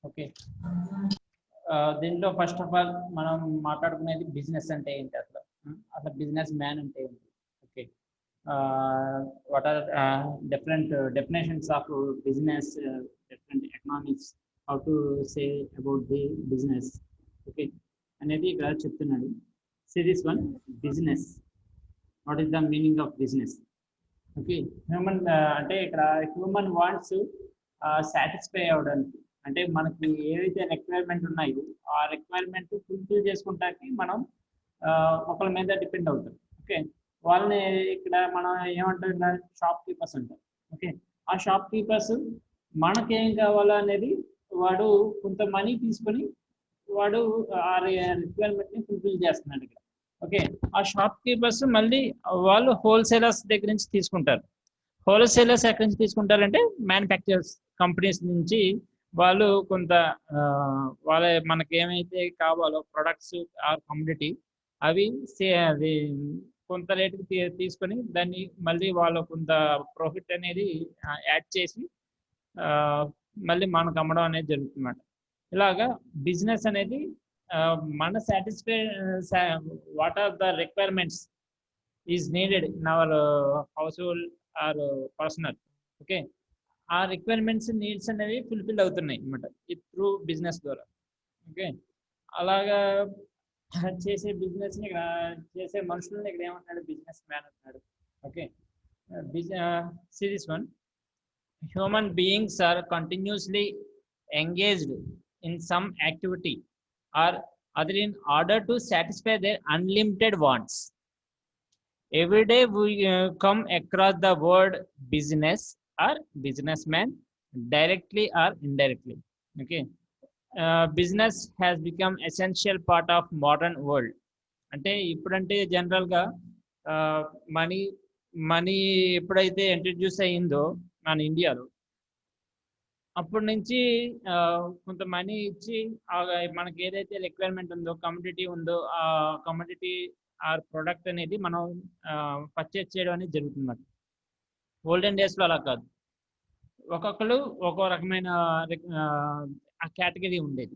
Okay. దీంట్లో first of all మనం మాట్లాడుకునేది బిజినెస్ అంటే ఏంటి, అసలు బిజినెస్ మ్యాన్ అంటే ఏంటి. Okay. What are different definitions of business, different economics, how to say about the business, okay అనేది ఇక్కడ చెప్తున్నాడు. Series 1 business. What is the meaning of business? Okay. Human అంటే ఇక్కడ హ్యూమన్ వాంట్స్ సాటిస్ఫై అవ్వడానికి, అంటే మనకి ఏవైతే రిక్వైర్మెంట్ ఉన్నాయో ఆ రిక్వైర్మెంట్ ఫుల్ఫిల్ చేసుకుంటానికి మనం ఒకళ్ళ మీద డిపెండ్ అవుతాం. ఓకే. వాళ్ళని ఇక్కడ మనం ఏమంటాం, ఇక్కడ షాప్ కీపర్స్ అంటాం. ఓకే. ఆ షాప్ కీపర్స్ మనకేం కావాలో అనేది వాడు కొంత మనీ తీసుకొని వాడు ఆ రిక్వైర్మెంట్ని ఫుల్ఫిల్ చేస్తున్నాడు ఇక్కడ. ఓకే. ఆ షాప్ కీపర్స్ మళ్ళీ వాళ్ళు హోల్సేలర్స్ దగ్గర నుంచి తీసుకుంటారు. హోల్సేలర్స్ ఎక్కడి నుంచి తీసుకుంటారంటే మ్యానుఫ్యాక్చరర్స్ కంపెనీస్ నుంచి వాళ్ళు కొంత వాళ్ళ మనకి ఏమైతే కావాలో ప్రొడక్ట్స్ ఆర్ కమ్యూనిటీ అవి అది కొంత రేటుకి తీసుకొని దాన్ని మళ్ళీ వాళ్ళు కొంత ప్రాఫిట్ అనేది యాడ్ చేసి మళ్ళీ మనకు అమ్మడం అనేది జరుగుతుందన్నమాట. ఇలాగా బిజినెస్ అనేది మన satisfy what are the requirements is needed in our household or personal. Okay. ఆ రిక్వైర్మెంట్స్ నీడ్స్ అనేవి ఫుల్ఫిల్ అవుతున్నాయి అన్నమాట త్రూ బిజినెస్ ద్వారా. ఓకే. అలాగా చేసే బిజినెస్ని ఇక్కడ చేసే మనుషులని ఇక్కడ ఏమంటున్నాడు, బిజినెస్ మ్యాన్ అంటున్నాడు. Okay. Series 1 human beings are continuously engaged in some activity or other in order to satisfy their unlimited wants. Every day we come across the word business or businessman directly or indirectly. Okay. Business has become essential part of modern world. అంటే ఇప్పుడంటే జనరల్గా money ఎప్పుడైతే introduce అయ్యిందో మన ఇండియాలో, అప్పటి నుంచి కొంత మనీ ఇచ్చి మనకి ఏదైతే రిక్వైర్మెంట్ ఉందో, కమ్యూనిటీ ఉందో, ఆ కమ్యూనిటీ ఆర్ ప్రోడక్ట్ అనేది మనం పర్చేజ్ చేయడం అనేది జరుగుతుంది. ఓల్డెన్ డేస్లో అలా కాదు, ఒక్కొక్కరు ఒక్కో రకమైన కేటగిరీ ఉండేది.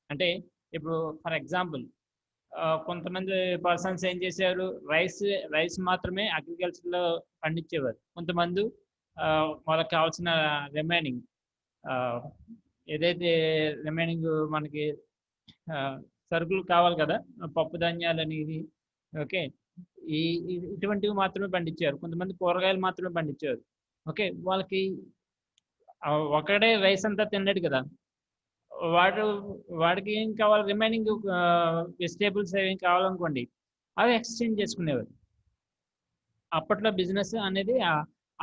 అంటే ఇప్పుడు ఫర్ ఎగ్జాంపుల్ కొంతమంది పర్సన్స్ ఏం చేశారు, రైస్ మాత్రమే అగ్రికల్చర్లో పండించేవారు. కొంతమంది వాళ్ళకి కావాల్సిన రిమైనింగ్ ఏదైతే రిమైనింగ్ మనకి సరుకులు కావాలి కదా, పప్పు ధాన్యాలు అనేది, ఓకే, ఇటువంటివి మాత్రమే పండించారు. కొంతమంది కూరగాయలు మాత్రమే పండించారు. ఓకే. వాళ్ళకి ఒకడే రైస్ అంతా తినలేడు కదా, వాడికి ఏం కావాలి, రిమైనింగ్ వెజిటేబుల్స్ ఏం కావాలనుకోండి అవి ఎక్స్చేంజ్ చేసుకునేవారు. అప్పట్లో బిజినెస్ అనేది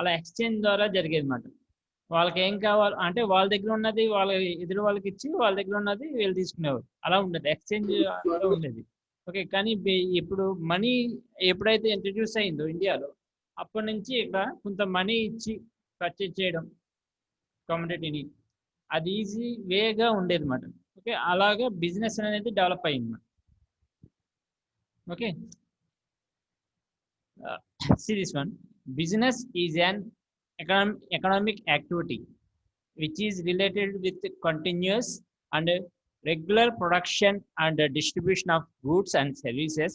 అలా ఎక్స్చేంజ్ ద్వారా జరిగేది అన్నమాట. వాళ్ళకి ఏం కావాలి అంటే వాళ్ళ దగ్గర ఉన్నది వాళ్ళ ఎదురు వాళ్ళకి ఇచ్చి వాళ్ళ దగ్గర ఉన్నది వీళ్ళు తీసుకునేవారు. అలా ఉండేది, ఎక్స్చేంజ్ ఉండేది. ఓకే. కానీ ఇప్పుడు మనీ ఎప్పుడైతే ఇంట్రడ్యూస్ అయిందో ఇండియాలో, అప్పటి నుంచి ఇక్కడ కొంత మనీ ఇచ్చి పర్చేజ్ చేయడం కమ్యూనిటీని, అది ఈజీ వేగా ఉండేది అన్నమాట. ఓకే. అలాగా బిజినెస్ అనేది డెవలప్ అయ్యింది. Okay. Series 1 business is an economic activity which is related with continuous and regular production and distribution of goods and services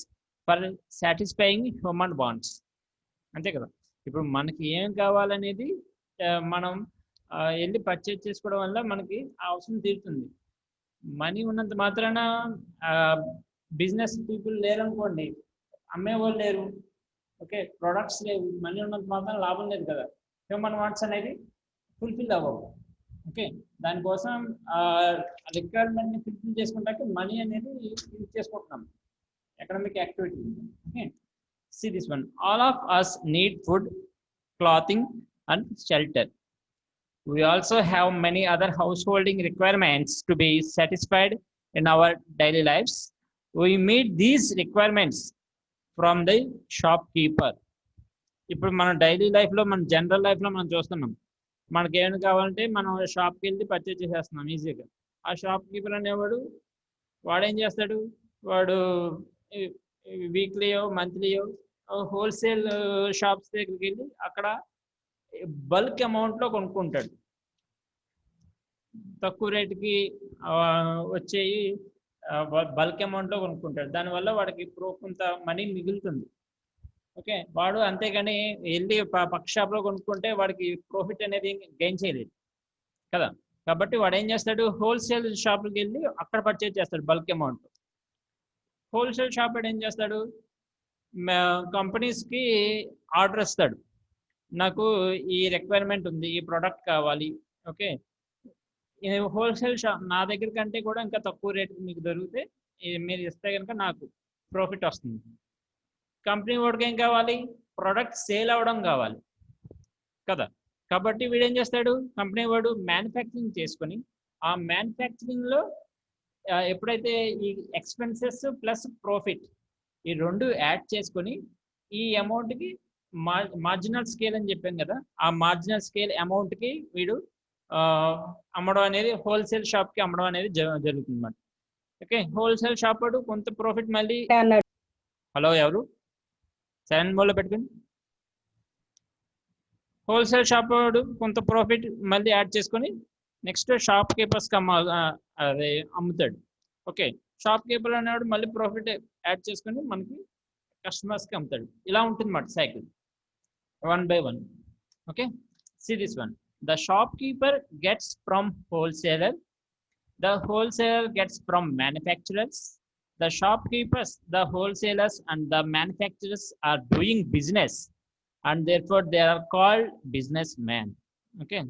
for satisfying human wants. అంతే కదా. ఇప్పుడు మనకి ఏం కావాలనేది మనం వెళ్ళి పర్చేజ్ చేసుకోవడం వల్ల మనకి అవసరం తీరుతుంది. మనీ ఉన్నంత మాత్రాన బిజినెస్ పీపుల్ లేరనుకోండి, అమ్మేవాళ్ళు లేరు. ఓకే. ప్రొడక్ట్స్ లేవు, మనీ ఉన్నంత మాత్రం లాభం లేదు కదా. హ్యూమన్ వాంట్స్ అనేది ఫుల్ఫిల్ అవ్వవు. ఓకే. దానికోసం రిక్వైర్మెంట్ని ఫుల్ఫిల్ చేసుకుంటాక మనీ అనేది యూజ్ చేసుకుంటున్నాం, economic activity. Okay. See this one. All of us need food, clothing and shelter. We also have many other householding requirements to be satisfied in our daily lives. We meet these requirements from the shopkeeper. ఇప్పుడు మనం daily లైఫ్లో, మన general లైఫ్లో మనం చూస్తున్నాం, మనకి ఏమైనా కావాలంటే మనం షాప్కి వెళ్ళి పర్చేజ్ చేసేస్తున్నాం ఈజీగా. ఆ షాప్ కీపర్ అనేవాడు వాడేం చేస్తాడు, వాడు వీక్లీయో మంత్లీయో హోల్సేల్ షాప్స్ దగ్గరికి వెళ్ళి అక్కడ బల్క్ అమౌంట్లో కొనుక్కుంటాడు. తక్కువ రేటుకి వచ్చేవి బల్క్ అమౌంట్లో కొనుక్కుంటాడు. దానివల్ల వాడికి కొంత మనీ మిగులుతుంది. ఓకే, వాడు అంతేగాని వెళ్ళి పక్క షాప్లో కొనుక్కుంటే వాడికి ప్రాఫిట్ అనేది గెయిన్ చేయలేదు కదా. కాబట్టి వాడు ఏం చేస్తాడు, హోల్సేల్ షాప్కి వెళ్ళి అక్కడ పర్చేజ్ చేస్తాడు బల్క్ అమౌంట్. హోల్సేల్ షాప్ ఏం చేస్తాడు, కంపెనీస్కి ఆర్డర్ ఇస్తాడు, నాకు ఈ రిక్వైర్మెంట్ ఉంది, ఈ ప్రోడక్ట్ కావాలి. ఓకే, హోల్సేల్ షాప్ నా దగ్గర కంటే కూడా ఇంకా తక్కువ రేటుకి మీకు దొరికితే మీరు ఇస్తే కనుక నాకు ప్రాఫిట్ వస్తుంది. కంపెనీ వాడికి ఏం కావాలి, ప్రోడక్ట్ సేల్ అవ్వడం కావాలి కదా. కాబట్టి వీడు ఏం చేస్తాడు, కంపెనీ వాడు మ్యానుఫ్యాక్చరింగ్ చేసుకొని ఆ మ్యానుఫ్యాక్చరింగ్లో ఎప్పుడైతే ఈ ఎక్స్పెన్సెస్ ప్లస్ ప్రాఫిట్ ఈ రెండు యాడ్ చేసుకొని ఈ అమౌంట్కి మార్జినల్ స్కేల్ అని చెప్పాం కదా, ఆ మార్జినల్ స్కేల్ అమౌంట్కి వీడు అమ్మడం అనేది హోల్సేల్ షాప్కి అమ్మడం అనేది జరుగుతుంది అన్నమాట. ఓకే, హోల్సేల్ షాప్ వాడు కొంత ప్రాఫిట్ మళ్ళీ హలో ఎవరు సెవెన్ మోడ్లో పెట్టుకుని హోల్సేల్ షాప్ వాడు కొంత ప్రాఫిట్ మళ్ళీ యాడ్ చేసుకొని నెక్స్ట్ షాప్ కీపర్స్కి అదే అమ్ముతాడు. ఓకే, షాప్ కీపర్ అనేవాడు మళ్ళీ ప్రాఫిట్ యాడ్ చేసుకొని మనకి కస్టమర్స్కి అమ్ముతాడు. ఇలా ఉంటుంది అన్నమాట cycle, 1 by 1. Okay, see this one. The shopkeeper gets from wholesaler, the wholesaler gets from manufacturers, the shopkeepers, the wholesalers and the manufacturers are doing business and therefore they are called businessmen. Okay,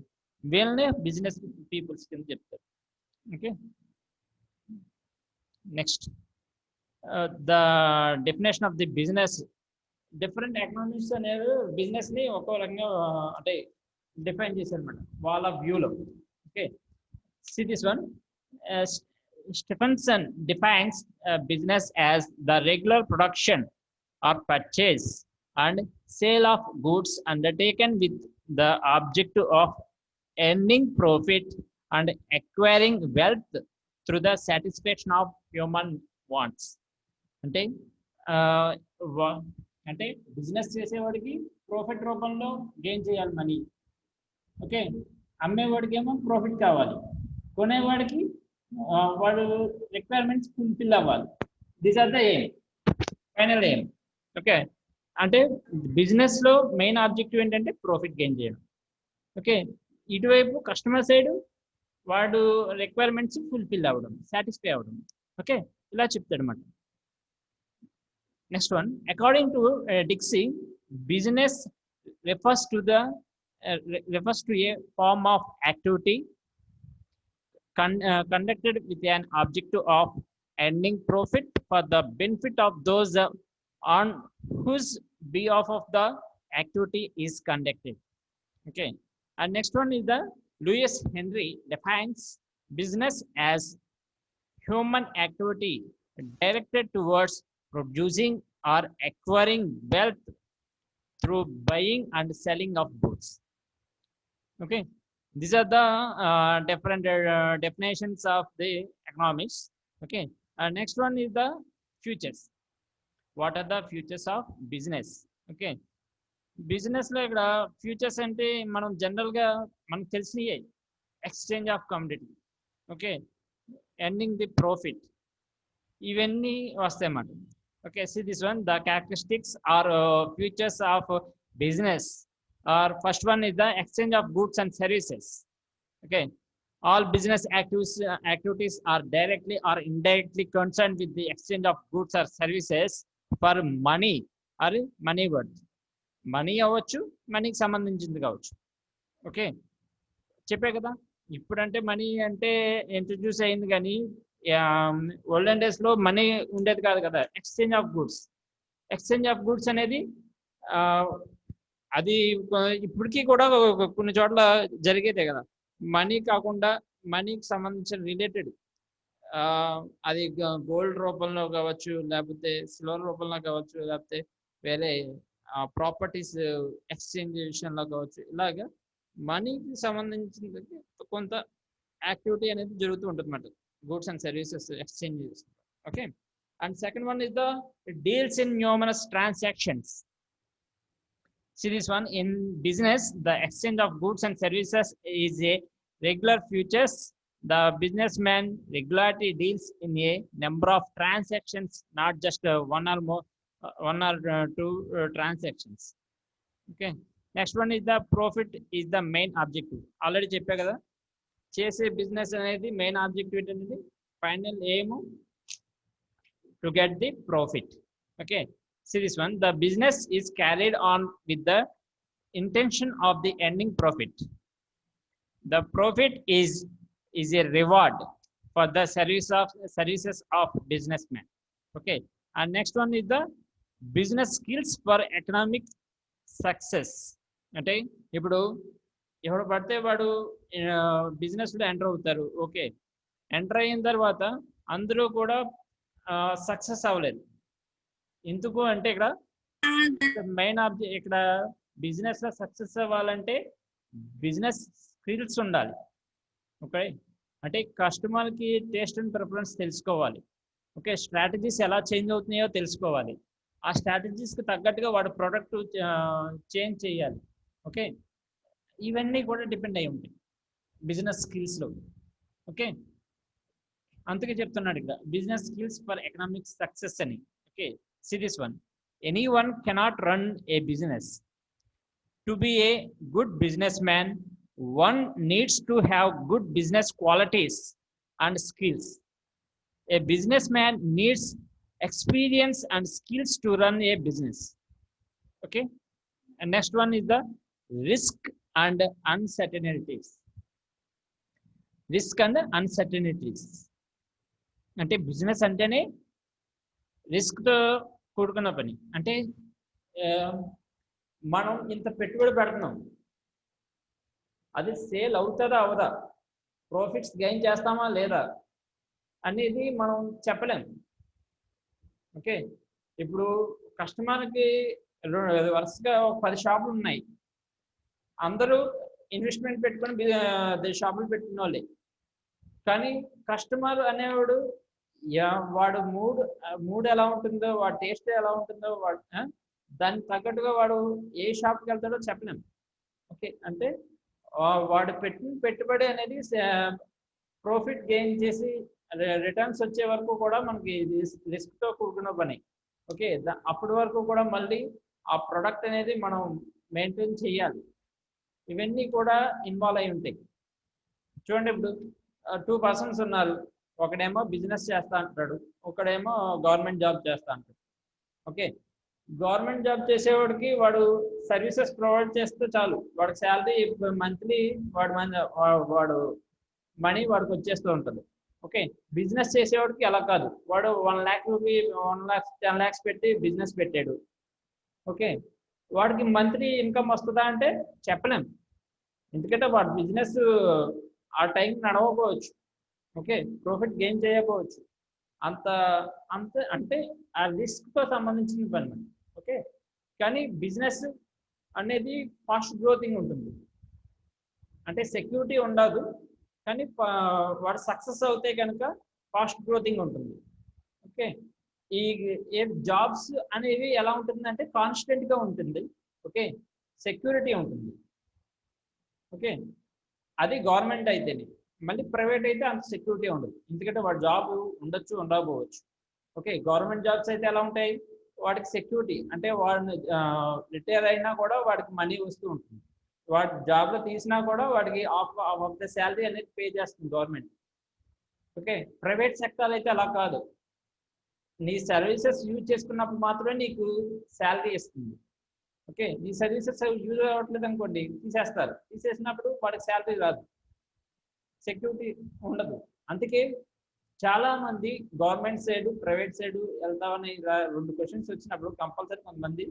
వీళ్ళనే business peoples కింద చెప్తారు. Okay, next the definition of the business. Different economics అనేవి బిజినెస్ని ఒక్కో రకంగా అంటే define చేశారు అనమాట వాళ్ళ వ్యూలో. Okay, see this one. Stephenson defines business as the regular production or purchase and sale of goods undertaken with the objective of earning profit and acquiring wealth through the satisfaction of human wants. అంటే business చేసేవాడికి profit రూపంలో gain చేయాలి money. Okay, అమ్మేవాడికి ఏమో profit కావాలి, కొనేవాడికి వాడు requirements fulfil అవ్వాలి. This are the aim, final aim. Okay, అంటే బిజినెస్లో మెయిన్ ఆబ్జెక్టివ్ ఏంటంటే ప్రాఫిట్ గెయిన్ చేయడం. ఓకే, ఇటువైపు కస్టమర్ సైడ్ వాడు రిక్వైర్మెంట్స్ ఫుల్ఫిల్ అవ్వడం, సాటిస్ఫై అవ్వడం. ఓకే, ఇలా చెప్తాడు అన్నమాట. Next one, according to Dixie, business refers to a form of activity conducted with an objective of earning profit for the benefit of those on whose behalf of the activity is conducted. Okay, and next one is the Lewis Henry defines business as human activity directed towards producing or acquiring wealth through buying and selling of goods. Okay, these are the different definitions of the economics. Okay, next one is the futures. What are the futures of business? Okay, business లో ఇక్కడ futures అంటే మనం general గా మనకు తెలిసినయే, exchange of commodity. Okay, earning the profit, ఇవన్నీ వస్తాయి అన్నమాట. Okay, see this one. The characteristics or futures of business or first one is the exchange of goods and services. Okay, all business activities are directly or indirectly concerned with the exchange of goods or services for money or money worth. Money అవ్వచ్చు, మనీకి సంబంధించింది కావచ్చు. Okay, చెప్పే కదా ఇప్పుడంటే money అంటే introduce అయింది, కానీ ఓల్డెన్ డేస్లో మనీ ఉండేది కాదు కదా. ఎక్స్చేంజ్ ఆఫ్ గుడ్స్ అనేది అది ఇప్పటికీ కూడా కొన్ని చోట్ల జరిగేదే కదా. మనీ కాకుండా మనీకి సంబంధించిన రిలేటెడ్ అది గోల్డ్ రూపంలో కావచ్చు, లేకపోతే సిల్వర్ రూపంలో కావచ్చు, లేకపోతే వేరే ప్రాపర్టీస్ ఎక్స్చేంజ్ విషయంలో కావచ్చు. ఇలాగా మనీకి సంబంధించిన కొంత యాక్టివిటీ అనేది జరుగుతూ ఉంటుంది అన్నమాట, goods and services exchange. Okay, and second one is the deals in numerous transactions. See this one. In business, the exchange of goods and services is a regular futures The businessman regularly deals in a number of transactions, not just one or more, one or two transactions. Okay. Next one is the profit is the main objective. Already చెప్పా కదా, చేసే business అనేది main objective అనేది final aim to get the profit. Okay, see this one, the business is carried on with the intention of the ending profit. The profit is a reward for the services of businessman. Okay, and next one is the business skills for economic success. అంటే ఇప్పుడు ఎవరు పడితే వాడు బిజినెస్లో enter అవుతారు. Okay, enter అయిన తర్వాత అందరూ కూడా సక్సెస్ అవ్వలేదు. ఎందుకు అంటే ఇక్కడ మెయిన్ ఆబ్జెక్ట్, ఇక్కడ బిజినెస్లో సక్సెస్ అవ్వాలంటే బిజినెస్ స్కిల్స్ ఉండాలి. ఓకే, అంటే కస్టమర్కి టేస్ట్ అండ్ ప్రిఫరెన్స్ తెలుసుకోవాలి. ఓకే, స్ట్రాటజీస్ ఎలా చేంజ్ అవుతున్నాయో తెలుసుకోవాలి. ఆ స్ట్రాటజీస్కి తగ్గట్టుగా వాడు ప్రోడక్ట్ చేంజ్ చేయాలి. ఓకే, ఇవన్నీ కూడా డిపెండ్ అయి ఉంటాయి బిజినెస్ స్కిల్స్లో. ఓకే, అందుకే చెప్తున్నాడు ఇక్కడ business skills for economic success అని. Okay, see this one, anyone cannot run a business. To be a good businessman, one needs to have good business qualities and skills. A businessman needs experience and skills to run a business. Okay, and next one is the risk and uncertainties. Risk and uncertainties అంటే business అంటేనే రిస్క్తో కూడుకున్న పని. అంటే మనం ఇంత పెట్టుబడి పెడుతున్నాం, అది సేల్ అవుతుందా అవదా, ప్రాఫిట్స్ గెయిన్ చేస్తామా లేదా అనేది మనం చెప్పలేం. ఓకే, ఇప్పుడు కస్టమర్కి వరుసగా 10 షాపులు ఉన్నాయి, అందరూ ఇన్వెస్ట్మెంట్ పెట్టుకొని షాపులు పెట్టిన వాళ్ళే. కానీ కస్టమర్ అనేవాడు వాడు మూడ్ ఎలా ఉంటుందో, వాడు టేస్ట్ ఎలా ఉంటుందో, వాడు దానికి తగ్గట్టుగా వాడు ఏ షాప్కి వెళ్తాడో చెప్పలేం. ఓకే, అంటే వాడు పెట్టిన పెట్టుబడి అనేది ప్రాఫిట్ గెయిన్ చేసి రిటర్న్స్ వచ్చే వరకు కూడా మనకి రిస్క్తో కూడుకున్న పని. ఓకే, అప్పటి వరకు కూడా మళ్ళీ ఆ ప్రొడక్ట్ అనేది మనం మెయింటైన్ చేయాలి. ఇవన్నీ కూడా ఇన్వాల్వ్ అయి ఉంటాయి. చూడండి, ఇప్పుడు 2 పర్సన్స్ ఉన్నారు, ఒకడేమో బిజినెస్ చేస్తా అంటాడు, ఒకడేమో గవర్నమెంట్ జాబ్ చేస్తా అంటాడు. ఓకే, గవర్నమెంట్ జాబ్ చేసేవాడికి వాడు సర్వీసెస్ ప్రొవైడ్ చేస్తే చాలు, వాడికి శాలరీ మంత్లీ వాడు మనీ వాడికి వచ్చేస్తూ ఉంటుంది. ఓకే, బిజినెస్ చేసేవాడికి అలా కాదు, వాడు 1 lakh రూపీ 10 lakhs పెట్టి బిజినెస్ పెట్టాడు. ఓకే, వాడికి మంత్లీ ఇన్కమ్ వస్తుందా అంటే చెప్పలేం, ఎందుకంటే వాడు బిజినెస్ ఆ టైం నడవకపోవచ్చు. ఓకే, ప్రాఫిట్ గెయిన్ చేయకపోవచ్చు. అంత అంటే ఆ రిస్క్తో సంబంధించిన పని. ఓకే, కానీ బిజినెస్ అనేది ఫాస్ట్ గ్రోతింగ్ ఉంటుంది, అంటే సెక్యూరిటీ ఉండదు, కానీ వాడు సక్సెస్ అవుతే కనుక ఫాస్ట్ గ్రోతింగ్ ఉంటుంది. ఓకే, ఈ జాబ్స్ అనేవి ఎలా ఉంటుందంటే కాన్స్టెంట్గా ఉంటుంది. ఓకే, సెక్యూరిటీ ఉంటుంది. ఓకే, అది గవర్నమెంట్ అయితేనే. మళ్ళీ ప్రైవేట్ అయితే అంత సెక్యూరిటీ ఉండదు, ఎందుకంటే వాడు జాబ్ ఉండొచ్చు ఉండకపోవచ్చు. ఓకే, గవర్నమెంట్ జాబ్స్ అయితే ఎలా ఉంటాయి, వాడికి సెక్యూరిటీ, అంటే వాడిని రిటైర్ అయినా కూడా వాడికి మనీ వస్తూ ఉంటుంది, వాడి జాబ్లో తీసినా కూడా వాడికి ఆఫ్ ద శాలరీ అనేది పే చేస్తుంది గవర్నమెంట్. ఓకే, ప్రైవేట్ సెక్టర్ అయితే అలా కాదు, నీ సర్వీసెస్ యూజ్ చేసుకున్నప్పుడు మాత్రమే నీకు శాలరీ ఇస్తుంది. ఓకే, నీ సర్వీసెస్ యూజ్ అవ్వట్లేదు అనుకోండి, తీసేస్తారు, తీసేసినప్పుడు వాడికి శాలరీ రాదు, సెక్యూరిటీ ఉండదు. అందుకే చాలా మంది గవర్నమెంట్ సైడ్ ప్రైవేట్ సైడ్ వెళ్తామని 2 క్వశ్చన్స్ వచ్చినప్పుడు కంపల్సరీ కొంతమంది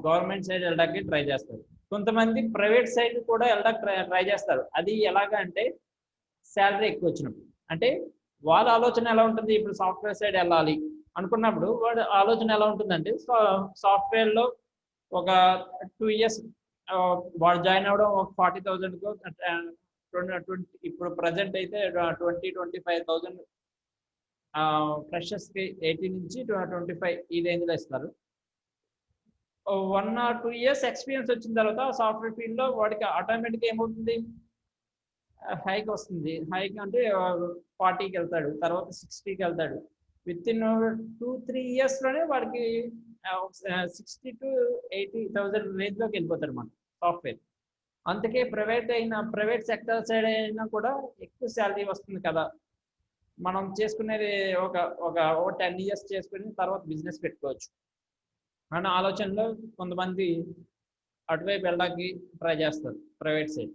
గవర్నమెంట్ సైడ్ వెళ్ళడానికి ట్రై చేస్తారు, కొంతమంది ప్రైవేట్ సైడ్ కూడా వెళ్ళడానికి ట్రై చేస్తారు. అది ఎలాగా అంటే శాలరీ ఎక్కువ వచ్చినప్పుడు. అంటే వాళ్ళ ఆలోచన ఎలా ఉంటుంది, ఇప్పుడు సాఫ్ట్వేర్ సైడ్ వెళ్ళాలి అనుకున్నప్పుడు వాడి ఆలోచన ఎలా ఉంటుందంటే సాఫ్ట్వేర్లో ఒక 2 years వాడు జాయిన్ అవ్వడం ఒక 40,000కు, ఇప్పుడు ప్రజెంట్ అయితే 20-25,000 ఫ్రెషర్స్కి 18 నుంచి 25 ఈ రేంజ్లో ఇస్తారు. 1 or 2 years ఎక్స్పీరియన్స్ వచ్చిన తర్వాత సాఫ్ట్వేర్ ఫీల్డ్లో వాడికి ఆటోమేటిక్గా ఏమవుతుంది, హైక్ వస్తుంది. హైక్ అంటే 40కి వెళ్తాడు, తర్వాత 60కి వెళ్తాడు. విత్ ఇన్ 2-3 ఇయర్స్లోనే వాడికి 60,000 to 80,000 రేంజ్లోకి వెళ్ళిపోతాడు మన సాఫ్ట్వేర్. అందుకే ప్రైవేట్ సెక్టర్ సైడ్ అయినా కూడా ఎక్కువ శాలరీ వస్తుంది కదా, మనం చేసుకునేది ఒక ఒక 10 ఇయర్స్ చేసుకుని తర్వాత బిజినెస్ పెట్టుకోవచ్చు అన్న ఆలోచనలో కొంతమంది అటువైపు వెళ్ళడానికి ట్రై చేస్తారు ప్రైవేట్ సైడ్.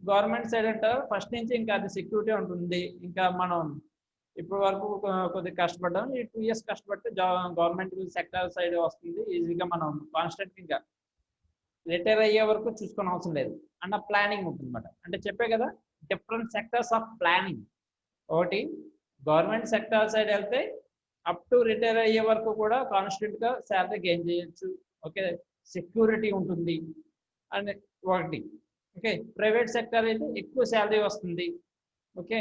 గవర్నమెంట్ సైడ్ అంటే ఫస్ట్ నుంచి ఇంకా అది సెక్యూరిటీ ఉంటుంది. ఇంకా మనం ఇప్పటి వరకు కొద్దిగా కష్టపడ్డాం, ఈ 2 ఇయర్స్ కష్టపడితే గవర్నమెంట్ సెక్టర్ సైడ్ వస్తుంది ఈజీగా. మనం కాన్స్టెంట్ ఇంకా రిటైర్ అయ్యే వరకు చూసుకునే అవసరం లేదు అన్న ప్లానింగ్ ఉంటుంది అనమాట. అంటే చెప్పే కదా, డిఫరెంట్ సెక్టర్స్ ఆఫ్ ప్లానింగ్. ఒకటి గవర్నమెంట్ సెక్టర్ సైడ్ వెళ్తే అప్ టు రిటైర్ అయ్యే వరకు కూడా కాన్స్టెంట్గా శాలరీ గెయిన్ చేయొచ్చు. ఓకే, సెక్యూరిటీ ఉంటుంది అండ్ ఒకటి. ఓకే, ప్రైవేట్ సెక్టర్ అయితే ఎక్కువ శాలరీ వస్తుంది. ఓకే,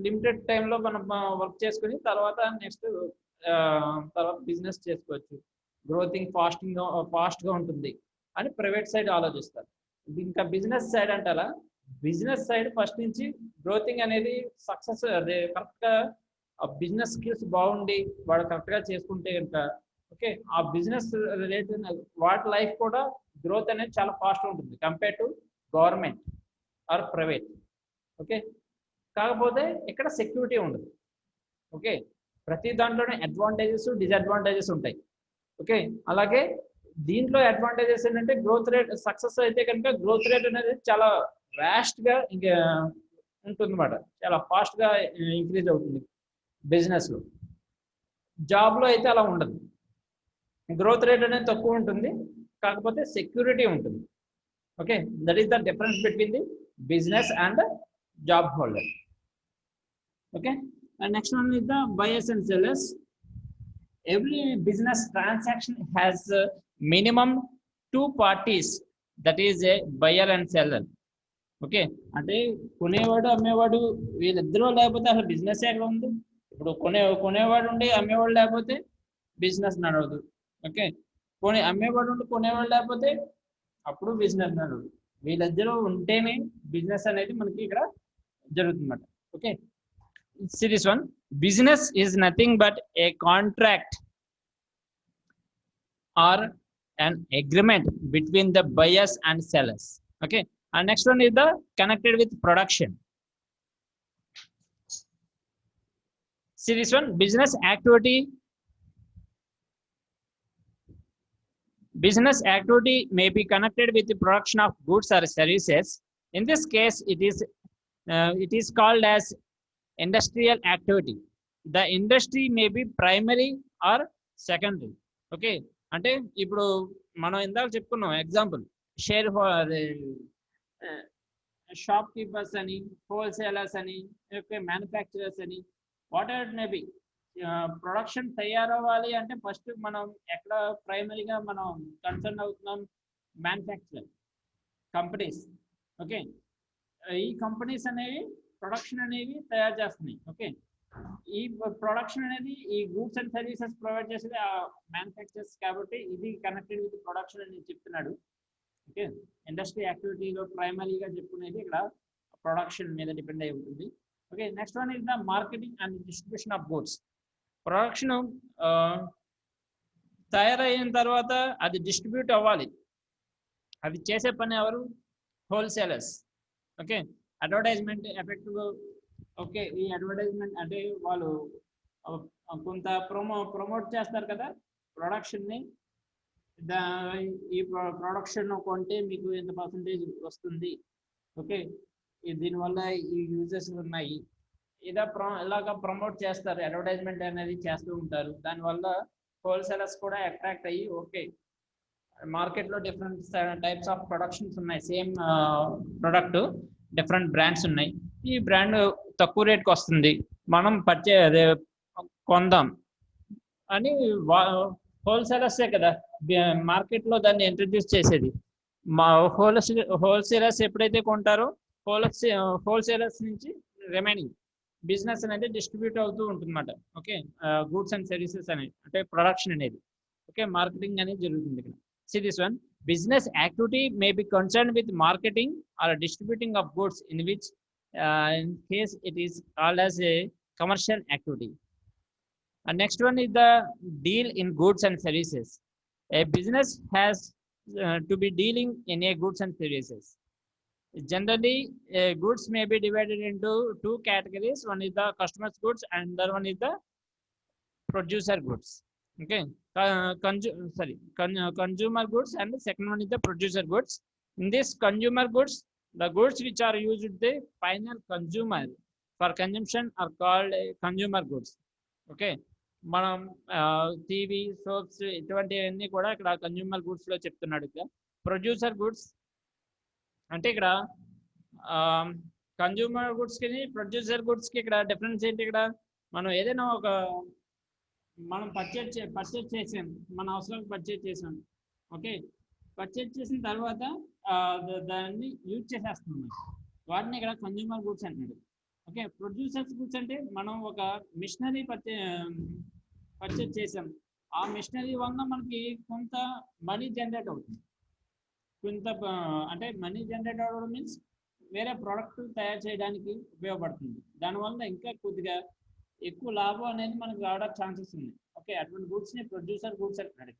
లిమిటెడ్ టైంలో మనం వర్క్ చేసుకుని తర్వాత నెక్స్ట్ తర్వాత బిజినెస్ చేసుకోవచ్చు. గ్రోతింగ్ ఫాస్ట్గా ఉంటుంది అని ప్రైవేట్ సైడ్ ఆలోచిస్తారు. ఇంకా బిజినెస్ సైడ్ అంటారా, బిజినెస్ సైడ్ ఫస్ట్ నుంచి గ్రోతింగ్ అనేది సక్సెస్ అదే కరెక్ట్గా బిజినెస్ స్కిల్స్ బాగుండి వాడు కరెక్ట్గా చేసుకుంటే కనుక ఓకే, ఆ బిజినెస్ రిలేటెడ్ వాటి లైఫ్ కూడా గ్రోత్ అనేది చాలా ఫాస్ట్గా ఉంటుంది compare to government or private. Okay, కాకపోతే ఇక్కడ సెక్యూరిటీ ఉండదు. ఓకే, ప్రతి దాంట్లోనే అడ్వాంటేజెస్ డిసడ్వాంటేజెస్ ఉంటాయి. ఓకే, అలాగే దీంట్లో అడ్వాంటేజెస్ ఏంటంటే గ్రోత్ రేట్, సక్సెస్ అయితే కనుక గ్రోత్ రేట్ అనేది చాలా వ్యాస్ట్గా ఇంకా ఉంటుందన్నమాట, చాలా ఫాస్ట్గా ఇంక్రీజ్ అవుతుంది బిజినెస్లో. జాబ్లో అయితే అలా ఉండదు, గ్రోత్ రేట్ అనేది తక్కువ ఉంటుంది, కాకపోతే సెక్యూరిటీ ఉంటుంది. Okay, that is the difference between the business and job holder. Okay, and next one is the buyers and sellers. Every business transaction has minimum 2 parties, that is a buyer and seller. Okay, అంటే కొనేవాడు అమ్మేవాడు వీళ్ళిద్దరూ లేకపోతే అసలు business ఎక్కడ ఉంది. ఇప్పుడు కొనేవాడు ఉండి అమ్మేవాడు లేకపోతే business నడవదు. ఓకే, అమ్మేవాడు ఉండి కొనేవాడు లేకపోతే అప్పుడు బిజినెస్ నడవదు. వీళ్ళిద్దరూ ఉంటేనే బిజినెస్ అనేది మనకి ఇక్కడ జరుగుతుందన్నమాట. Okay, series 1, business is nothing but a contract or an agreement between the buyers and sellers. Okay, and next one is the connected with production. Series 1, business activity may be connected with the production of goods or services. In this case it is called as industrial activity. The industry may be primary or secondary. Okay, అంటే ఇప్పుడు మనం ఇందాక చెప్పుకున్నాం example, shopkeepers అని, wholesalers అని, manufacturers అని, whatever may be. Production తయారవ్వాలి అంటే ఫస్ట్ మనం ఎక్కడ ప్రైమరీగా మనం కన్సర్న్ అవుతున్నాం, మ్యానుఫ్యాక్చరర్ కంపెనీస్. ఓకే, ఈ కంపెనీస్ అనేవి ప్రొడక్షన్ అనేవి తయారు చేస్తున్నాయి. ఓకే, ఈ ప్రొడక్షన్ అనేది ఈ గూడ్స్ అండ్ సర్వీసెస్ ప్రొవైడ్ చేసేది ఆ మ్యానుఫ్యాక్చరర్స్ కాబట్టి ఇది కనెక్టెడ్ విత్ ప్రొడక్షన్ అని చెప్తున్నాడు. ఓకే, ఇండస్ట్రీ యాక్టివిటీలో ప్రైమరీగా చెప్పుకునేది ఇక్కడ ప్రొడక్షన్ మీద డిపెండ్ అయి ఉంటుంది. Okay, next one is the marketing and distribution of goods. Production తయారైన తర్వాత అది డిస్ట్రిబ్యూట్ అవ్వాలి, అది చేసే పని ఎవరు? Wholesalers. Okay, advertisement effective. Okay, ఈ అడ్వర్టైజ్మెంట్ అంటే వాళ్ళు కొంత ప్రమోట్ చేస్తారు కదా ప్రొడక్షన్ని. ఈ ప్రొడక్షన్ కొంటే మీకు ఎంత పర్సంటేజ్ వస్తుంది, ఓకే, దీనివల్ల ఈ యూజెస్ ఉన్నాయి, ఇలాగా ప్రమోట్ చేస్తారు, అడ్వర్టైజ్మెంట్ అనేది చేస్తూ ఉంటారు. దానివల్ల హోల్సేలర్స్ కూడా అట్రాక్ట్ అయ్యి ఓకే, మార్కెట్లో డిఫరెంట్ టైప్స్ ఆఫ్ ప్రొడక్షన్స్ ఉన్నాయి, సేమ్ ప్రొడక్ట్ డిఫరెంట్ బ్రాండ్స్ ఉన్నాయి, ఈ బ్రాండ్ తక్కువ రేట్కి వస్తుంది, మనం కొందాం అని హోల్సేలర్సే కదా మార్కెట్లో దాన్ని ఇంట్రడ్యూస్ చేసేది. మా హోల్సేలర్స్ ఎప్పుడైతే కొంటారో హోల్సేలర్స్ నుంచి రిమైనింగ్ బిజినెస్ అనేది డిస్ట్రిబ్యూట్ అవుతూ ఉంటుందన్నమాట. ఓకే, గూడ్స్ అండ్ సర్వీసెస్ అనేది అంటే ప్రొడక్షన్ అనేది. ఓకే, మార్కెటింగ్ అనేది జరుగుతుంది ఇక్కడ. See this one, business activity may be concerned with marketing or distributing of goods in which In case it is called as a commercial activity. And next one is the deal in goods and services. A business has to be dealing in a goods and services. Generally, goods may be divided into two categories. One is the customer's goods and the other one is the producer goods. Okay. Consumer goods, and the second one is the producer goods. In this consumer goods, the goods which are used with the final consumer for consumption are called consumer goods. Okay, మనం TV soaps ఇటువంటివన్నీ కూడా ఇక్కడ consumer goods లో చెప్తున్నాడు. ఇక్కడ producer goods అంటే ఇక్కడ consumer goods కి ప్రొడ్యూసర్ గుడ్స్ కి ఇక్కడ డిఫరెన్స్ ఏంటి? ఇక్కడ మనం ఏదైనా ఒక మనం పర్చేజ్ చేసాం, మన అవసరాలకు పర్చేజ్ చేసాం. ఓకే, పర్చేజ్ చేసిన తర్వాత దాన్ని యూజ్ చేసేస్తున్నాం, వాటిని ఇక్కడ కన్జ్యూమర్ గుడ్స్ అంటున్నాడు. ఓకే, ప్రొడ్యూసర్స్ గుడ్స్ అంటే మనం ఒక మిషనరీ పర్చేజ్ చేసాం, ఆ మిషనరీ వలన మనకి కొంత మనీ జనరేట్ అవుతుంది. కొంత అంటే మనీ జనరేట్ అవ్వడం మీన్స్ వేరే ప్రోడక్ట్ తయారు చేయడానికి ఉపయోగపడుతుంది. దానివల్ల ఇంకా కొద్దిగా ఎక్కువ లాభం అనేది మనకు రావడానికి ఛాన్సెస్ ఉంది. ఓకే, అటువంటి గూడ్స్ ని ప్రొడ్యూసర్ గూడ్స్ అంటున్నాడు.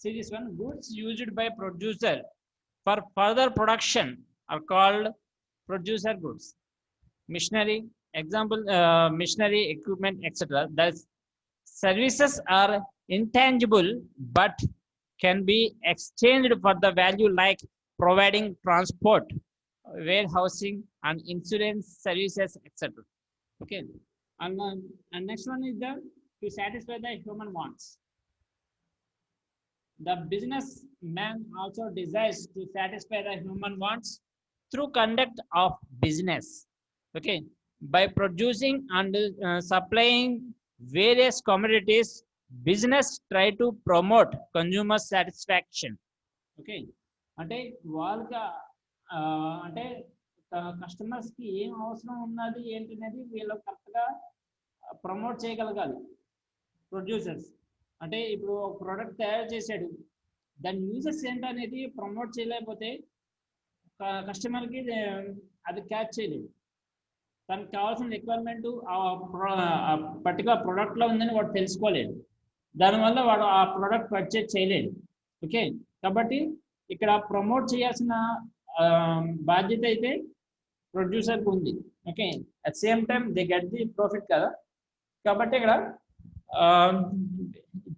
Series one, goods used by producer for further production are called producer goods. Machinery, example, machinery, equipment, etc. Thus, services are intangible but can be exchanged for the value, like providing transport, warehousing, and insurance services, etc. Okay, and next one is the to satisfy the human wants. The businessman also desires to satisfy the human wants through conduct of business. Okay, by producing and supplying various commodities, business try to promote consumer satisfaction. Okay, అంటే వాళ్ళకి అంటే customers కి ఏం అవసరం ఉన్నది ఏంటి అనేది వీళ్ళు కరెక్ట్గా ప్రమోట్ చేయగలగాలి ప్రొడ్యూసర్స్. అంటే ఇప్పుడు ఒక ప్రోడక్ట్ తయారు చేశాడు, దాని యూజర్స్ ఏంటనేది ప్రమోట్ చేయలేకపోతే కస్టమర్కి అది క్యాచ్ చేయలేదు. తనకు కావాల్సిన రిక్వైర్మెంట్ పర్టికులర్ ప్రోడక్ట్లో ఉందని వాడు తెలుసుకోలేడు, దానివల్ల వాడు ఆ ప్రోడక్ట్ పర్చేజ్ చేయలేడు. ఓకే, కాబట్టి ఇక్కడ ప్రమోట్ చేయాల్సిన బాధ్యత అయితే ప్రొడ్యూసర్కి ఉంది. Okay, at same time they get the profit కదా, కాబట్టి ఇక్కడ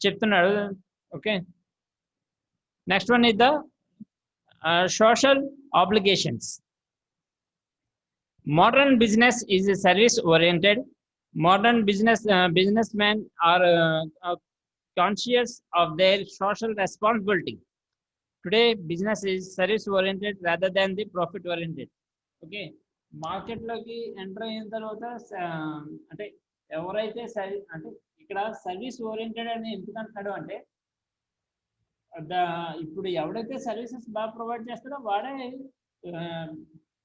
చెప్తున్నాడు. Okay, next one is the social obligations. Modern business is service oriented. Modern businessmen are conscious of their social responsibility. Today business is service oriented rather than the profit oriented. Okay, market లోకి enter అయిన తర్వాత అంటే ఎవరైతే అంటే ఇక్కడ service oriented అని ఎందుకు అంటాడు అంటే ఇప్పుడు ఎవడైతే సర్వీసెస్ బాగా ప్రొవైడ్ చేస్తాడో వాడే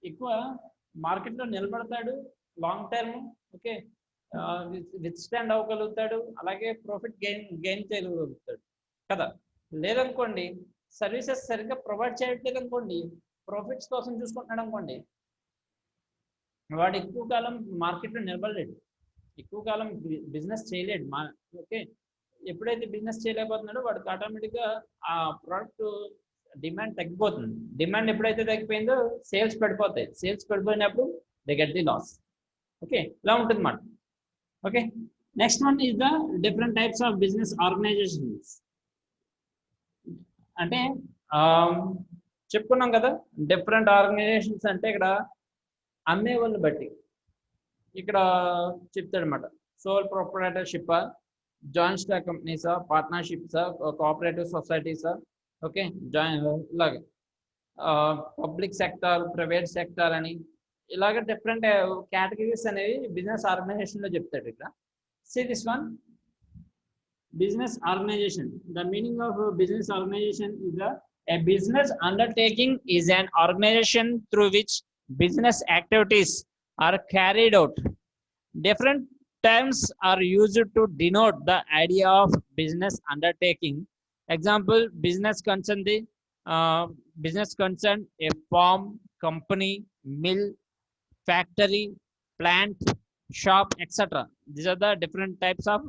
ఎక్కువ మార్కెట్లో నిలబడతాడు, long term. Okay, withstand అవ్వగలుగుతాడు, అలాగే ప్రాఫిట్ గెయిన్ చేయగలుగుతాడు కదా. లేదనుకోండి సర్వీసెస్ సరిగ్గా ప్రొవైడ్ చేయట్లేదు అనుకోండి, ప్రాఫిట్స్ కోసం చూసుకుంటున్నాడు అనుకోండి, వాడు ఎక్కువ కాలం మార్కెట్లో నిలబడలేడు, ఎక్కువ కాలం బిజినెస్ చేయలేడు. ఓకే, ఎప్పుడైతే బిజినెస్ చేయలేకపోతున్నాడో వాడికి ఆటోమేటిక్గా ఆ ప్రోడక్ట్ డిమాండ్ తగ్గిపోతుంది. డిమాండ్ ఎప్పుడైతే తగ్గిపోయిందో సేల్స్ పడిపోతాయి, సేల్స్ పడిపోయినప్పుడు they get the loss. Okay, ఇలా ఉంటుంది అన్నమాట. Okay, next one is the different types of business organisations. అంటే చెప్పుకున్నాం కదా, డిఫరెంట్ ఆర్గనైజేషన్స్ అంటే ఇక్కడ అమ్మే వాళ్ళని బట్టి ఇక్కడ చెప్తాడు అనమాట. సోల్ ప్రొప్రైటర్షిప్, జాయింట్ స్టాక్ కంపెనీసా, పార్ట్నర్షిప్సా, కోఆపరేటివ్ సొసైటీసా, ఓకే, ఇలాగ పబ్లిక్ సెక్టార్, ప్రైవేట్ సెక్టార్ అని ఇలాగ డిఫరెంట్ కేటగిరీస్ అనేవి బిజినెస్ ఆర్గనైజేషన్ లో చెప్తాడు ఇక్కడ. See this one, business organisation. The meaning of business organisation is a business undertaking is an organization through which business activities are carried out. Different terms are used to denote the idea of business undertaking. Example, business concern a farm, company, mill, factory, plant, shop, etc. These are the different types of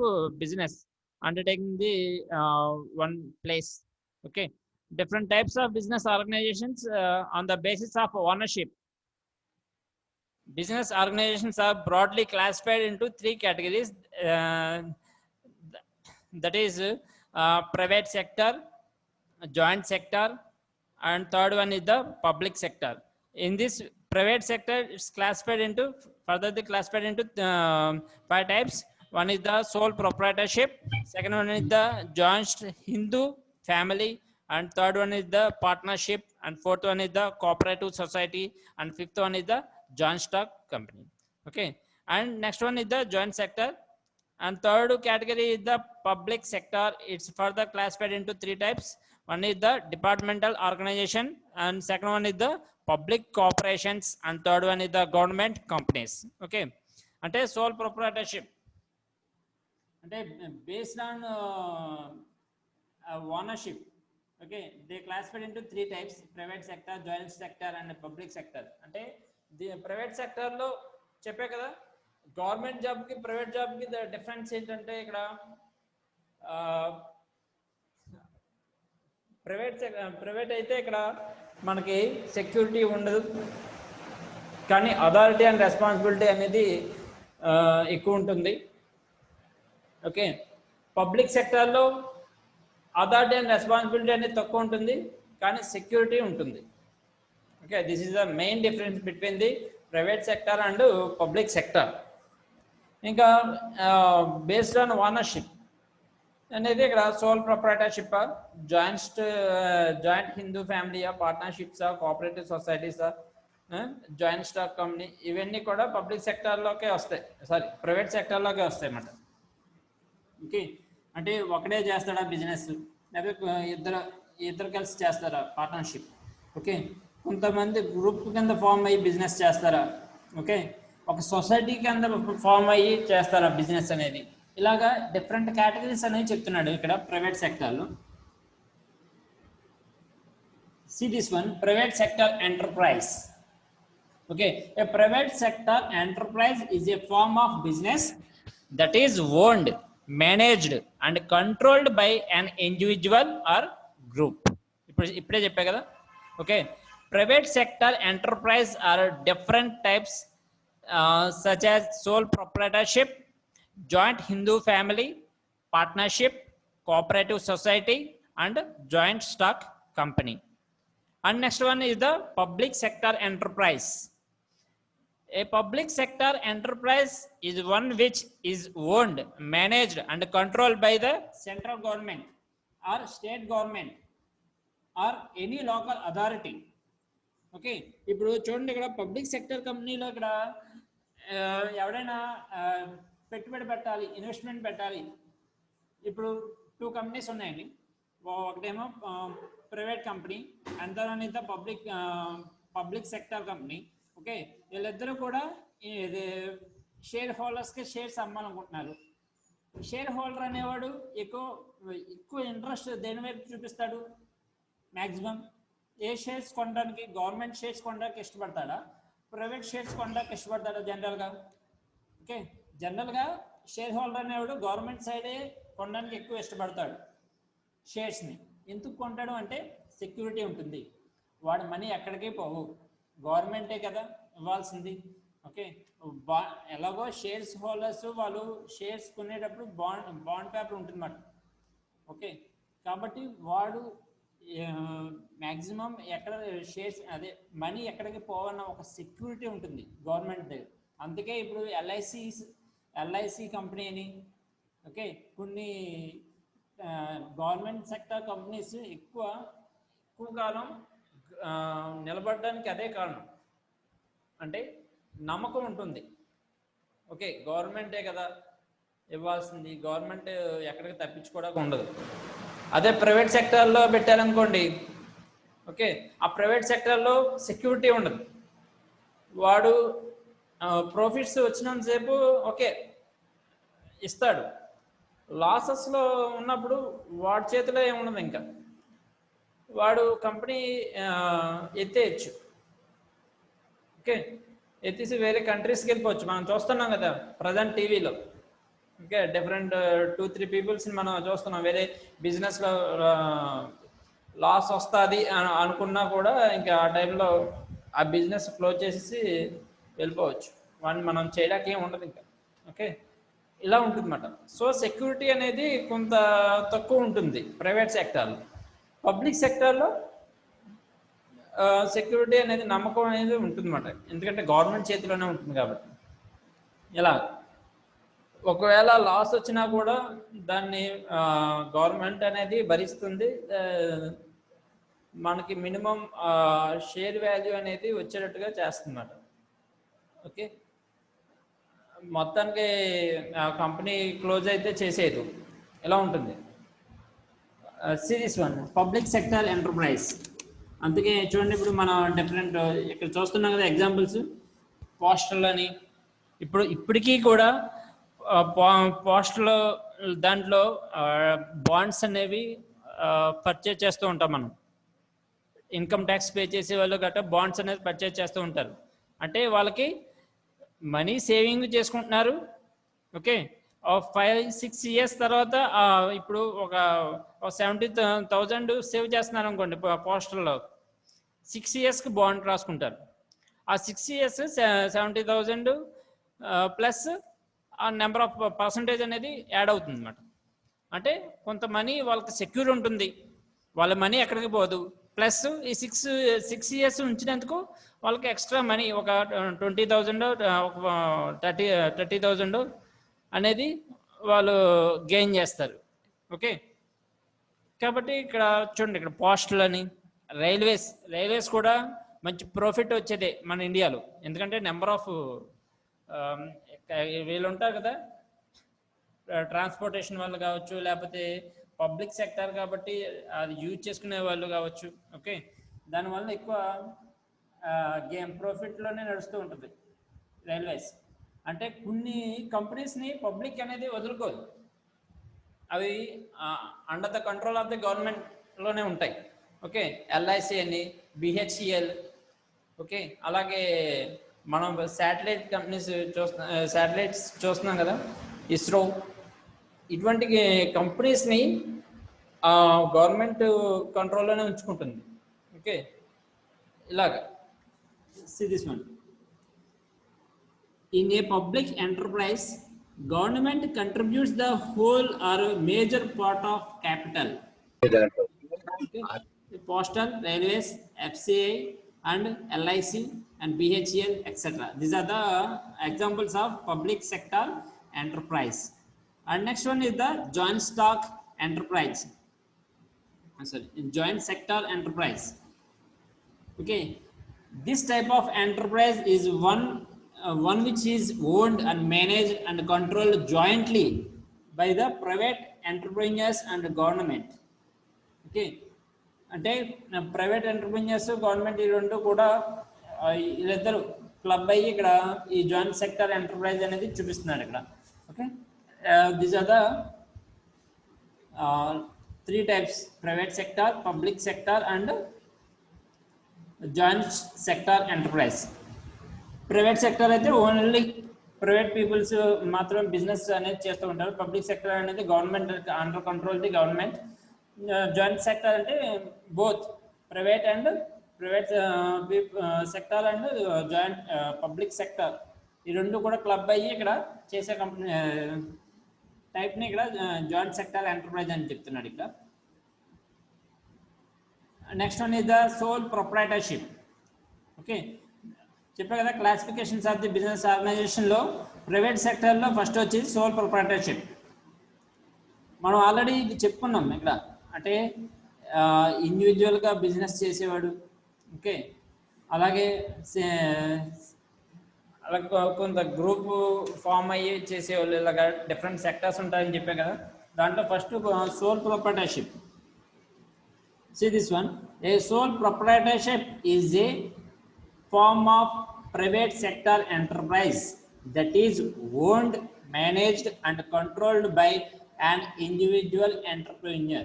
business undertaking the one place. Okay, different types of business organizations on the basis of ownership. Business organizations are broadly classified into three categories. That is private sector, joint sector, and third one is the public sector. In this private sector, it's classified into further classified into five types. One is the sole proprietorship, second one is the joint Hindu family, and third one is the partnership, and fourth one is the cooperative society, and fifth one is the joint stock company. Okay, and next one is the joint sector, and third category is the public sector. It's further classified into three types. One is the departmental organization, and second one is the public corporations, and third one is the government companies. Okay, అంటే sole proprietorship అంటే based on ownership. Okay, they classified into three types: private sector, joint sector, and public sector. అంటే private సెక్టర్లో చెప్పే కదా, government జాబ్కి private జాబ్కి difference ఏంటంటే ఇక్కడ ప్రైవేట్ అయితే ఇక్కడ మనకి సెక్యూరిటీ ఉండదు, కానీ అథారిటీ అండ్ రెస్పాన్సిబిలిటీ అనేది ఎక్కువ ఉంటుంది. ఓకే, పబ్లిక్ సెక్టార్లో అథారిటీ అండ్ రెస్పాన్సిబిలిటీ అనేది తక్కువ ఉంటుంది, కానీ సెక్యూరిటీ ఉంటుంది. Okay, this is the main difference between the private sector and public sector. ఇంకా బేస్డ్ ఆన్ ఓనర్షిప్ అనేది ఇక్కడ sole proprietorship, joint Hindu family, partnerships, cooperative societies, joint stock company, ఇవన్నీ కూడా పబ్లిక్ సెక్టార్లోకే వస్తాయి, సారీ ప్రైవేట్ సెక్టార్లోకే వస్తాయి అన్నమాట. ఓకే, అంటే ఒకడే చేస్తాడా బిజినెస్, లేకపోతే ఇద్దరు కలిసి చేస్తారా పార్ట్నర్షిప్. ఓకే, కొంతమంది గ్రూప్ కింద ఫామ్ అయ్యి బిజినెస్ చేస్తారా, ఓకే, ఒక సొసైటీ కింద ఫామ్ అయ్యి చేస్తారా బిజినెస్ అనేది. ఇలాగా డిఫరెంట్ కేటగిరీస్ అనేవి చెప్తున్నాడు ఇక్కడ ప్రైవేట్ సెక్టార్లో. See this one, private sector enterprise. Okay, a private sector enterprise is a form of business that is owned, managed and controlled by an individual or group. ఇప్పుడే చెప్పా కదా. Okay, private sector enterprise are different types such as sole proprietorship, joint Hindu family, partnership, cooperative society, and joint stock company. And next one is the public sector enterprise. A public sector enterprise is one which is owned, managed and controlled by the central government or state government or any local authority. Okay, ఇప్పుడు చూడండి, ఇక్కడ public sector కంపెనీలో ఇక్కడ ఎవరైనా పెట్టుబడి పెట్టాలి, investment పెట్టాలి. ఇప్పుడు 2 కంపెనీస్ ఉన్నాయండి, ఒకటేమో ప్రైవేట్ కంపెనీ అండ్ దాని the public sector company. Okay, వీళ్ళిద్దరూ కూడా షేర్ హోల్డర్స్కి షేర్స్ అమ్మాలనుకుంటున్నారు. షేర్ హోల్డర్ అనేవాడు ఎక్కువ ఇంట్రెస్ట్ దేని వైపు చూపిస్తాడు, మ్యాక్సిమం ఏ షేర్స్ కొనడానికి, గవర్నమెంట్ షేర్స్ కొనడానికి ఇష్టపడతాడా, ప్రైవేట్ షేర్స్ కొనడానికి ఇష్టపడతాడా జనరల్గా. ఓకే, జనరల్గా షేర్ హోల్డర్ అనేవాడు గవర్నమెంట్ సైడే కొనడానికి ఎక్కువ ఇష్టపడతాడు షేర్స్ని. ఎందుకు కొంటాడు అంటే సెక్యూరిటీ ఉంటుంది, వాడు మనీ ఎక్కడికి పోవు, గవర్నమెంటే కదా ఇవ్వాల్సింది. ఓకే, ఎలాగో షేర్స్ హోల్డర్స్ వాళ్ళు షేర్స్ కొనేటప్పుడు బాండ్ పేపర్ ఉంటుంది అన్నమాట. ఓకే, కాబట్టి వాడు మ్యాక్సిమం ఎక్కడ షేర్స్ అదే మనీ ఎక్కడికి పోవన్న ఒక సెక్యూరిటీ ఉంటుంది గవర్నమెంట్ దగ్గర. అందుకే ఇప్పుడు ఎల్ఐసి కంపెనీ అని, ఓకే, కొన్ని గవర్నమెంట్ సెక్టర్ కంపెనీస్ ఎక్కువ కాలం నిలబడడానికి అదే కారణం. అంటే నమ్మకం ఉంటుంది. ఓకే, గవర్నమెంటే కదా ఇవ్వాల్సింది, గవర్నమెంట్ ఎక్కడికి తప్పించుకోవడానికి ఉండదు. అదే ప్రైవేట్ సెక్టర్లో పెట్టారనుకోండి, ఓకే, ఆ ప్రైవేట్ సెక్టర్లో సెక్యూరిటీ ఉండదు. వాడు ప్రాఫిట్స్ వచ్చినంతసేపు ఓకే ఇస్తాడు, లాసెస్లో ఉన్నప్పుడు వాడి చేతిలో ఏముండదు, ఇంకా వాడు కంపెనీ ఎత్తేయచ్చు. ఓకే, ఎత్తేసి వేరే కంట్రీస్కి వెళ్ళిపోవచ్చు. మనం చూస్తున్నాం కదా ప్రజెంట్ టీవీలో. ఓకే, డిఫరెంట్ 2-3 పీపుల్స్ని మనం చూస్తున్నాం. వేరే బిజినెస్లో లాస్ వస్తుంది అనుకున్నా కూడా ఇంకా ఆ టైంలో ఆ బిజినెస్ క్లోజ్ చేసేసి వెళ్ళిపోవచ్చు. వాడిని మనం చేయడానికి ఏం ఉండదు ఇంకా. ఓకే, ఇలా ఉంటుంది అన్నమాట. సో సెక్యూరిటీ అనేది కొంత తక్కువ ఉంటుంది ప్రైవేట్ సెక్టార్లో. పబ్లిక్ సెక్టార్లో సెక్యూరిటీ అనేది నమ్మకం అనేది ఉంటుంది అన్నమాట. ఎందుకంటే గవర్నమెంట్ చేతిలోనే ఉంటుంది కాబట్టి. ఇలా ఒకవేళ లాస్ వచ్చినా కూడా దాన్ని గవర్నమెంట్ అనేది భరిస్తుంది. మనకి మినిమం షేర్ వాల్యూ అనేది వచ్చేటట్టుగా చేస్తుందన్నమాట. ఓకే, మొత్తానికి కంపెనీ క్లోజ్ అయితే చేసేది ఎలా ఉంటుంది. Series 1 public sector enterprise. అందుకే చూడండి, ఇప్పుడు మనం డిఫరెంట్ ఇక్కడ చూస్తున్నాం కదా ఎగ్జాంపుల్స్. పోస్టల్ అని ఇప్పటికీ కూడా పోస్టల్ దాంట్లో బాండ్స్ అనేవి పర్చేజ్ చేస్తూ ఉంటాం మనం. ఇన్కమ్ ట్యాక్స్ పే చేసే వాళ్ళు గట్రా బాండ్స్ అనేది పర్చేజ్ చేస్తూ ఉంటారు. అంటే వాళ్ళకి మనీ సేవింగ్ చేసుకుంటున్నారు. ఓకే, 5-6 ఇయర్స్ తర్వాత ఇప్పుడు ఒక 70,000 సేవ్ చేస్తున్నారు అనుకోండి పోస్టల్లో. 6 ఇయర్స్కి బాండ్ రాసుకుంటారు. ఆ 6 ఇయర్స్ 70,000 ప్లస్ ఆ నెంబర్ ఆఫ్ పర్సంటేజ్ అనేది యాడ్ అవుతుంది అన్నమాట. అంటే కొంత మనీ వాళ్ళకి సెక్యూర్ ఉంటుంది, వాళ్ళ మనీ ఎక్కడికి పోదు. ప్లస్ ఈ 6 ఇయర్స్ ఉంచినందుకు వాళ్ళకి ఎక్స్ట్రా మనీ ఒక 20,000 ఒక 30,000 అనేది వాళ్ళు గెయిన్ చేస్తారు. ఓకే, కాబట్టి ఇక్కడ చూడండి, ఇక్కడ పోస్టల్ అని రైల్వేస్ కూడా మంచి ప్రాఫిట్ వచ్చేదే మన ఇండియాలో. ఎందుకంటే నెంబర్ ఆఫ్ వీళ్ళు ఉంటారు కదా, ట్రాన్స్పోర్టేషన్ వాళ్ళు కావచ్చు, లేకపోతే పబ్లిక్ సెక్టర్ కాబట్టి అది యూజ్ చేసుకునే వాళ్ళు కావచ్చు. ఓకే, దానివల్ల ఎక్కువ ప్రాఫిట్లోనే నడుస్తూ ఉంటుంది రైల్వేస్. అంటే కొన్ని కంపెనీస్ని పబ్లిక్ అనేది వదులుకోదు, అవి under the control of the గవర్నమెంట్లోనే ఉంటాయి. ఓకే, ఎల్ఐసి అని, బిహెచ్ఈఎల్. ఓకే, అలాగే మనం శాటిలైట్ కంపెనీస్ శాటిలైట్స్ చూస్తున్నాం కదా, ఇస్రో. ఇటువంటి కంపెనీస్ని గవర్నమెంట్ కంట్రోల్లోనే ఉంచుకుంటుంది. ఓకే, ఇలాగ series 1 in a public enterprise, government contributes the whole or a major part of capital. Okay. Postal, railways, FCI and LIC and BHEL, etc. These are the examples of public sector enterprise. And next one is the joint stock enterprise. Joint sector enterprise. Okay, this type of enterprise is one which is owned and managed and controlled jointly by the private entrepreneurs and government. Okay, అంటే private entrepreneurs, government ఈ రెండు కూడా వీళ్ళిద్దరు club అయ్యి ఇక్కడ ఈ joint sector enterprise అనేది చూపిస్తున్నాడు ఇక్కడ. Okay, these are the 3 types: private sector, public sector and joint sector enterprise. Private sector అయితే ఓన్లీ ప్రైవేట్ పీపుల్స్ మాత్రం బిజినెస్ అనేది చేస్తూ ఉంటారు. పబ్లిక్ సెక్టర్ అనేది government under control the government. Joint sector అంటే both private sector and joint public sector ఈ రెండు కూడా క్లబ్ అయ్యి ఇక్కడ చేసే కంపెనీ టైప్ని ఇక్కడ జాయింట్ సెక్టర్ ఎంటర్ప్రైజ్ అని చెప్తున్నాడు ఇక్కడ. Next one is the sole proprietorship. Okay, చెప్పా కదా క్లాసిఫికేషన్స్ ఆఫ్ ది బిజినెస్ ఆర్గనైజేషన్లో ప్రైవేట్ సెక్టర్లో ఫస్ట్ వచ్చేది సోల్ ప్రొప్రైటర్షిప్. మనం ఆల్రెడీ ఇది చెప్పుకున్నాం ఇక్కడ. అంటే ఇండివిజువల్గా బిజినెస్ చేసేవాడు. ఓకే, అలాగే కొంత గ్రూప్ ఫామ్ అయ్యి చేసేవాళ్ళు, ఇలాగా డిఫరెంట్ సెక్టర్స్ ఉంటాయని చెప్పే కదా. దాంట్లో first sole proprietorship. See this one. A sole proprietorship is a form of private sector enterprise that is owned, managed and controlled by an individual entrepreneur.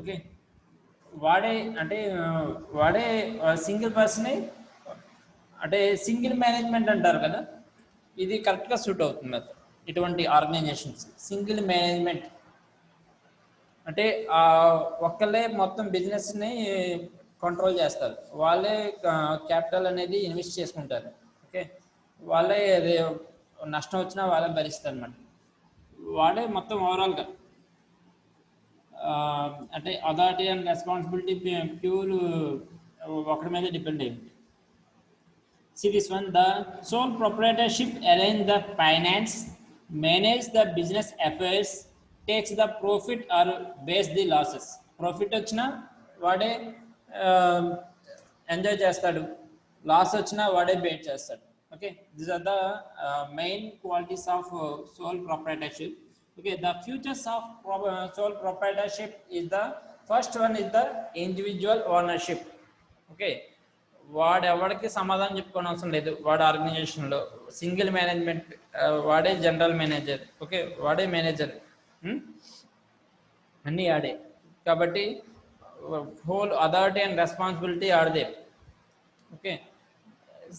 Okay, వాడే single person అంటే single management అంటారు కదా, ఇది కరెక్ట్గా suit అవుతుంది method. ఇటువంటి organisations single management అంటే ఒక్కళ్ళే మొత్తం బిజినెస్ని కంట్రోల్ చేస్తారు, వాళ్ళే క్యాపిటల్ అనేది ఇన్వెస్ట్ చేసుకుంటారు. ఓకే, వాళ్ళే నష్టం వచ్చినా వాళ్ళే భరిస్తారు అన్నమాట. వాళ్ళే మొత్తం ఓవరాల్గా అంటే అథారిటీ అండ్ రెస్పాన్సిబిలిటీ ప్యూర్ ఒకరి మీద డిపెండ్ అయ్యింది. See this one, the sole proprietorship arrange the finance, manage the business affairs, takes the profit or bears the losses. Profit వచ్చినా వాడే ఎంజాయ్ చేస్తాడు, లాస్ వచ్చినా వాడే బేర్ చేస్తాడు. Okay, these are the main qualities of sole proprietorship. Okay, the features of sole proprietorship is the first one is the individual ownership. Okay, వాడు ఎవరికి సమాధానం చెప్పుకోని అవసరం లేదు, వాడు ఆర్గనైజేషన్లో సింగిల్ మేనేజ్మెంట్, వాడే జనరల్ మేనేజర్. ఓకే, వాడే మేనేజర్, అన్నీ ఆడే. కాబట్టి హోల్ అథారిటీ అండ్ రెస్పాన్సిబిలిటీ ఆడదే. Okay,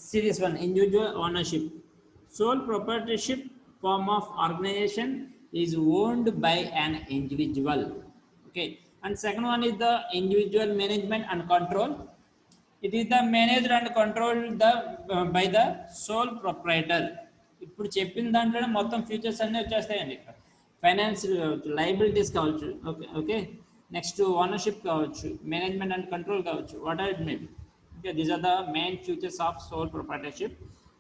see this one, individual ownership. Sole proprietorship form of organization is owned by an individual. Okay, and second one is the individual management and control. It is the managed and controlled by the sole proprietor. ఇప్పుడు చెప్పిన దాంట్లోనే మొత్తం features అన్నీ వచ్చేస్తాయండి. ఇక్కడ finance కావచ్చు, liabilities కావచ్చు, okay okay, next ownership కావచ్చు, మేనేజ్మెంట్ అండ్ కంట్రోల్ కావచ్చు, what are it may be. Okay, these are the main features of sole proprietorship.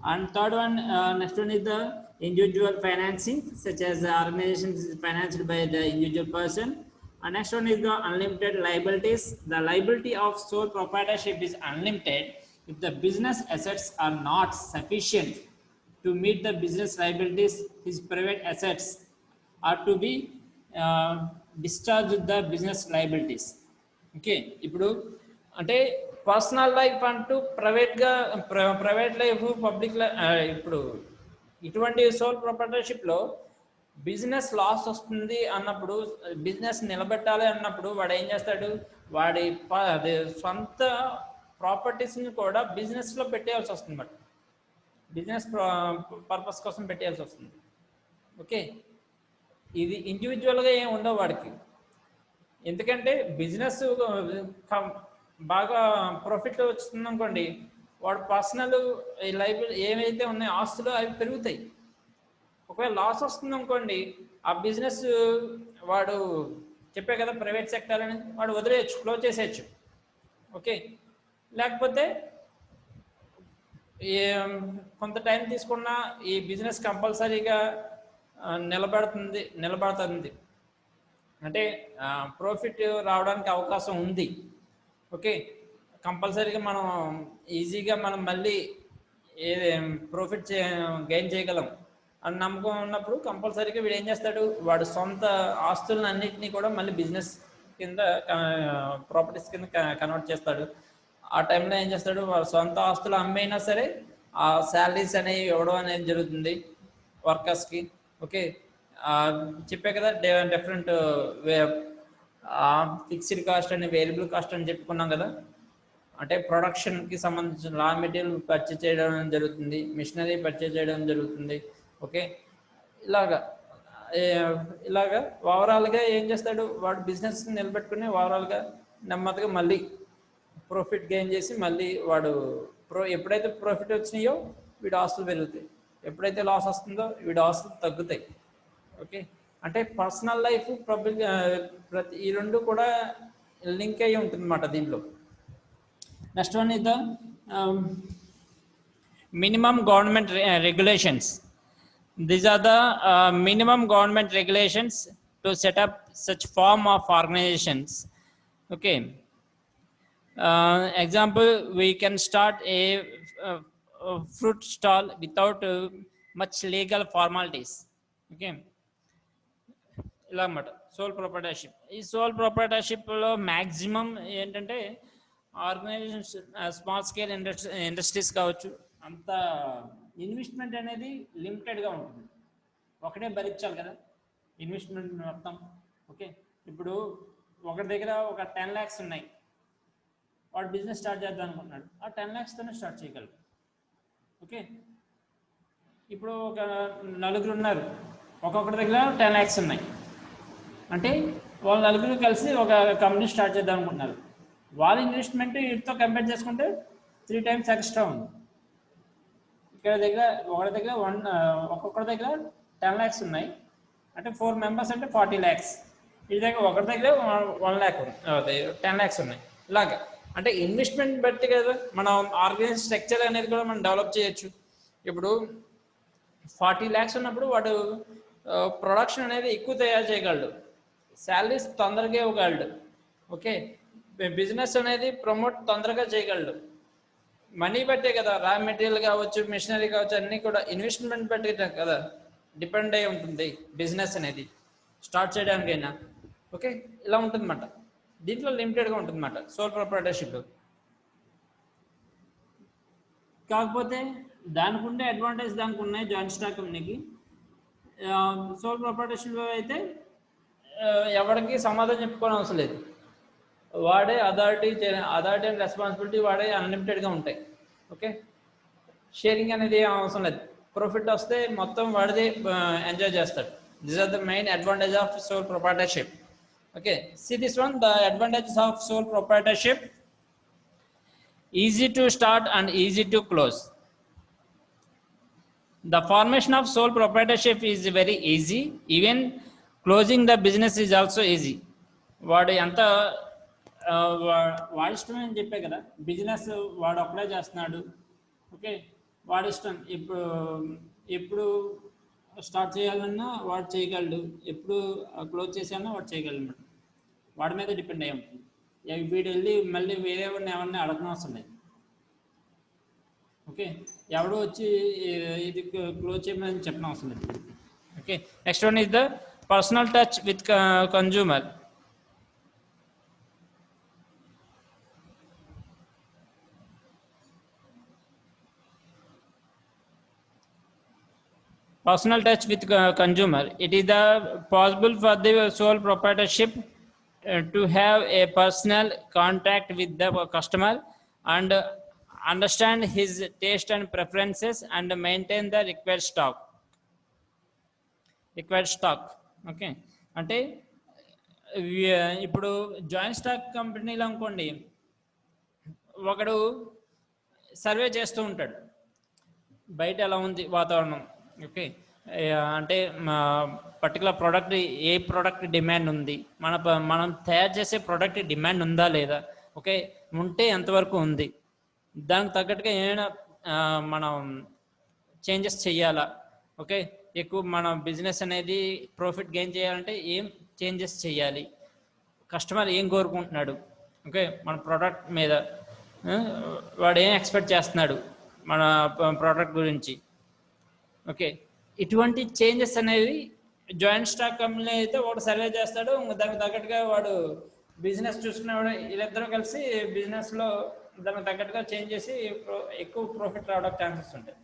And third one, next one is the individual financing, such as the organization is financed by the individual person. And next one is the unlimited liabilities. The liability of sole proprietorship is unlimited if the business assets are not sufficient to meet the business liabilities. His private assets are to be discharged the business liabilities. Okay, ఇప్పుడు అంటే personal life అంటూ ప్రైవేట్గా, private life, public life. ఇప్పుడు ఇటువంటి soul ప్రొప్రైటర్షిప్లో business loss వస్తుంది అన్నప్పుడు, business నిలబెట్టాలి అన్నప్పుడు వాడు ఏం చేస్తాడు, వాడి అదే సొంత ప్రాపర్టీస్ని కూడా బిజినెస్లో పెట్టేయాల్సి వస్తుంది అన్నమాట. బిజినెస్ పర్పస్ కోసం పెట్టేయాల్సి వస్తుంది. ఓకే, ఇది ఇండివిజువల్గా ఏమి ఉండవు వాడికి. ఎందుకంటే బిజినెస్ బాగా ప్రాఫిట్ వస్తుంది అనుకోండి, వాడు పర్సనల్ లైబిలిటీ ఏవైతే ఉన్నాయో ఆస్తులు అవి పెరుగుతాయి. ఒకవేళ లాస్ వస్తుంది అనుకోండి, ఆ బిజినెస్ వాడు చెప్పే కదా ప్రైవేట్ సెక్టర్ అని, వాడు వదిలేయచ్చు, క్లోజ్ చేసేయచ్చు. ఓకే, లేకపోతే కొంత టైం తీసుకున్న ఈ బిజినెస్ కంపల్సరీగా నిలబడుతుంది అంటే ప్రాఫిట్ రావడానికి అవకాశం ఉంది. ఓకే, కంపల్సరీగా మనం ఈజీగా మనం మళ్ళీ ప్రాఫిట్ గెయిన్ చేయగలం అని నమ్మకం ఉన్నప్పుడు కంపల్సరీగా వీడు ఏం చేస్తాడు, వాడు సొంత ఆస్తులను అన్నింటినీ కూడా మళ్ళీ బిజినెస్ కింద ప్రాపర్టీస్ కింద కన్వర్ట్ చేస్తాడు. ఆ టైంలో ఏం చేస్తాడు, వాడు సొంత ఆస్తులు అమ్మైనా సరే ఆ శాలరీస్ అనేవి ఇవ్వడం అనేది జరుగుతుంది వర్కర్స్కి. ఓకే, చెప్పే కదా డిఫరెంట్ ఫిక్స్డ్ కాస్ట్ అని, వేరియబుల్ కాస్ట్ అని చెప్పుకున్నాం కదా. అంటే ప్రొడక్షన్కి సంబంధించిన రా మెటీరియల్ పర్చేజ్ చేయడం జరుగుతుంది, మిషనరీ పర్చేజ్ చేయడం జరుగుతుంది. ఓకే, ఇలాగా ఓవరాల్గా ఏం చేస్తాడు, వాడు బిజినెస్ నిలబెట్టుకుని ఓవరాల్గా నెమ్మదిగా మళ్ళీ ప్రాఫిట్ గెయిన్ చేసి మళ్ళీ వాడు ఎప్పుడైతే ప్రాఫిట్ వచ్చినాయో వీడి ఆస్తులు పెరుగుతాయి, ఎప్పుడైతే లాస్ వస్తుందో వీడి ఆస్తులు తగ్గుతాయి. ఓకే, అంటే పర్సనల్ లైఫ్ పబ్లిక్ ఈ రెండు కూడా లింక్ అయ్యి ఉంటుంది అన్నమాట దీంట్లో. Next one is the minimum government regulations. These are the minimum government regulations to set up such form of organizations. Okay, example, we can start a fruit stall without much legal formalities. Okay, ఇలా అన్నమాట soul proprietorship. ఈ soul ప్రొప్రైటర్షిప్లో maximum ఏంటంటే organisations, small scale industries కావచ్చు, అంత investment అనేది లిమిటెడ్గా ఉంటుంది, ఒకటే భరించాలి కదా ఇన్వెస్ట్మెంట్ మొత్తం. ఓకే, ఇప్పుడు ఒకరి దగ్గర ఒక 10 lakhs ఉన్నాయి, వాడు బిజినెస్ స్టార్ట్ చేద్దాం అనుకుంటున్నాడు, ఆ 10 lakhs తోనే స్టార్ట్ చేయగలరు. ఓకే, ఇప్పుడు ఒక నలుగురు ఉన్నారు, ఒక్కొక్కరి దగ్గర 10 lakhs ఉన్నాయి. అంటే వాళ్ళు నలుగురు కలిసి ఒక కంపెనీ స్టార్ట్ చేద్దాం అనుకుంటున్నారు. వాళ్ళ ఇన్వెస్ట్మెంట్ వీటితో కంపేర్ చేసుకుంటే 3 times ఎక్స్ట్రా ఉంది. ఇక్కడ దగ్గర ఒకరి దగ్గర ఒక్కొక్కరి దగ్గర 10 lakhs ఉన్నాయి, అంటే 4 members అంటే 40 lakhs. వీటి దగ్గర ఒకరి దగ్గర 1 lakh 10 lakhs ఉన్నాయి. ఇలాగా అంటే ఇన్వెస్ట్మెంట్ బట్టి కదా మనం ఆర్గనైజ్ స్ట్రక్చర్ అనేది కూడా మనం డెవలప్ చేయొచ్చు. ఇప్పుడు 40 lakhs ఉన్నప్పుడు వాడు ప్రొడక్షన్ అనేది ఎక్కువ తయారు చేయగలడు, శాలరీస్ తొందరగా ఇవ్వగలడు. ఓకే, బిజినెస్ అనేది ప్రమోట్ తొందరగా చేయగలడు. మనీ బట్టే కదా, రా మెటీరియల్ కావచ్చు, మిషనరీ కావచ్చు, అన్నీ కూడా ఇన్వెస్ట్మెంట్ బట్టి కదా డిపెండ్ అయి ఉంటుంది బిజినెస్ అనేది స్టార్ట్ చేయడానికైనా. ఓకే, ఇలా ఉంటుందన్నమాట. దీంట్లో లిమిటెడ్గా ఉంటుందన్నమాట సోల్ ప్రొప్రైటర్షిప్. కాకపోతే దానికి ఉండే అడ్వాంటేజ్ దానికి ఉన్నాయి జాయింట్ స్టాక్ కంపెనీకి. సోల్ ప్రొప్రైటర్షిప్ అయితే ఎవరికి సమాధానం చెప్పుకోవడం అవసరం లేదు, వాడే అథారిటీ అండ్ రెస్పాన్సిబిలిటీ వాడే అన్లిమిటెడ్గా ఉంటాయి. ఓకే, షేరింగ్ అనేది ఏం అవసరం లేదు, ప్రాఫిట్ వస్తే మొత్తం వాడిదే ఎంజాయ్ చేస్తాడు. This are the main advantage of sole proprietorship. Okay, see this one, the advantages of sole proprietorship: easy to start and easy to close. The formation of sole proprietorship is very easy, even closing the business is also easy. వాడు ఎంత వాడి ఇష్టం అని చెప్పే కదా, business వాడు apply చేస్తున్నాడు. Okay, వాడి ఇష్టం, ఎప్పుడు స్టార్ట్ చేయాలన్నా వాడు చేయగలడు, ఎప్పుడు క్లోజ్ చేయాలన్నా వాడు చేయగలడు. వాడి మీద డిపెండ్ అయి ఉంటుంది. వీడు వెళ్ళి మళ్ళీ వేరే వాడిని ఎవరిని అడగడం అవసరం లేదు. ఓకే, ఎవడో వచ్చి ఇది క్లోజ్ చేయమని చెప్పడం అవసరం లేదు. Okay, next one is the personal touch with consumer. Personal touch with consumer. It is the possible for the sole proprietorship to have a personal contact with the customer and understand his taste and preferences and maintain the required stock. Okay, అంటే ఇప్పుడు joint stock కంపెనీలో అనుకోండి, ఒకడు survey చేస్తూ ఉంటాడు బయట ఎలా ఉంది వాతావరణం. ఓకే, అంటే పర్టికులర్ ప్రోడక్ట్, ఏ ప్రోడక్ట్ డిమాండ్ ఉంది, మనం తయారు చేసే ప్రోడక్ట్ డిమాండ్ ఉందా లేదా, ఓకే ఉంటే ఎంతవరకు ఉంది, దానికి తగ్గట్టుగా ఏమైనా మనం చేంజెస్ చేయాలా. ఓకే, ఎక్కువ మన బిజినెస్ అనేది ప్రాఫిట్ గెయిన్ చేయాలంటే ఏం చేంజెస్ చేయాలి, కస్టమర్ ఏం కోరుకుంటున్నాడు, ఓకే మన ప్రోడక్ట్ మీద వాడు ఏం ఎక్స్పెక్ట్ చేస్తున్నాడు మన ప్రోడక్ట్ గురించి. ఓకే, ఇటువంటి చేంజెస్ అనేవి జాయింట్ స్టాక్ కంపెనీ అయితే ఒకటి సర్వే చేస్తాడు, దానికి తగ్గట్టుగా వాడు బిజినెస్ చూసుకునేవాడు, వీళ్ళిద్దరూ కలిసి బిజినెస్లో దానికి తగ్గట్టుగా చేంజ్ చేసి ఎక్కువ ప్రాఫిట్ రావడానికి ఛాన్సెస్ ఉంటాయి.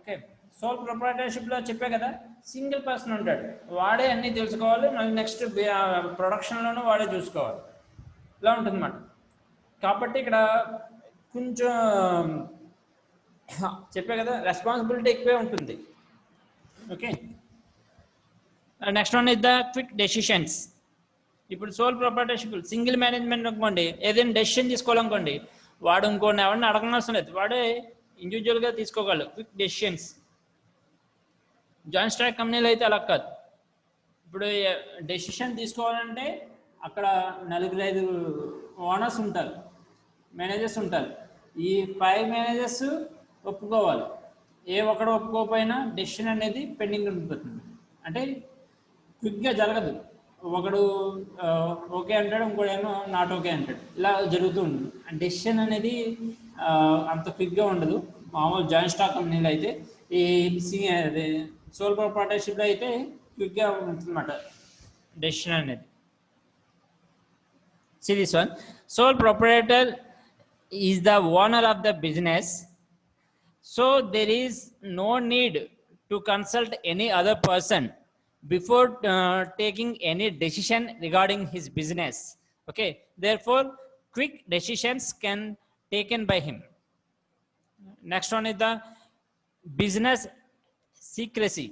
ఓకే, సోల్ ప్రొప్రైటర్షిప్లో చెప్పే కదా, సింగిల్ పర్సన్ ఉంటాడు, వాడే అన్నీ తెలుసుకోవాలి, మళ్ళీ నెక్స్ట్ ప్రొడక్షన్లోనూ వాడే చూసుకోవాలి, ఇలా ఉంటుందన్నమాట. కాబట్టి ఇక్కడ కొంచెం చెప్పే కదా రెస్పాన్సిబిలిటీ ఎక్కువే ఉంటుంది. Okay, next one is the quick decisions. ఇప్పుడు సోల్ ప్రొప్రైటర్షిప్ సింగిల్ మేనేజ్మెంట్ అనుకోండి, ఏదైనా డెసిషన్ తీసుకోవాలనుకోండి, వాడు ఇంకోటి ఎవరిని అడగనవసరం లేదు, వాడే ఇండివిజువల్గా తీసుకోగలరు క్విక్ డెసిషన్స్. జాయింట్ స్టాక్ కంపెనీలు అయితే అలా కాదు. ఇప్పుడు డెసిషన్ తీసుకోవాలంటే అక్కడ 4-5 ఓనర్స్ ఉంటారు, మేనేజర్స్ ఉంటారు. ఈ 5 మేనేజర్స్ ఒప్పుకోవాలి, ఏ ఒక్కడు ఒప్పుకోకపోయినా డెసిషన్ అనేది పెండింగ్ ఉండిపోతుంది. అంటే క్విక్గా జరగదు, ఒకడు ఓకే అంటాడు, ఇంకోడేమో నాట్ ఓకే అంటాడు, ఇలా జరుగుతూ ఉంటుంది. డెసిషన్ అనేది అంత క్విక్గా ఉండదు మామూలు జాయింట్ స్టాక్ కంపెనీలో అయితే. ఈ సోల్ ప్రొప్రైటర్షిప్లో అయితే క్విక్గా ఉంటుందన్నమాట డెసిషన్ అనేది. See this one, sole proprietor is the owner of the business, so there is no need to consult any other person before taking any decision regarding his business. Okay, therefore quick decisions can taken by him. Next one is the business secrecy.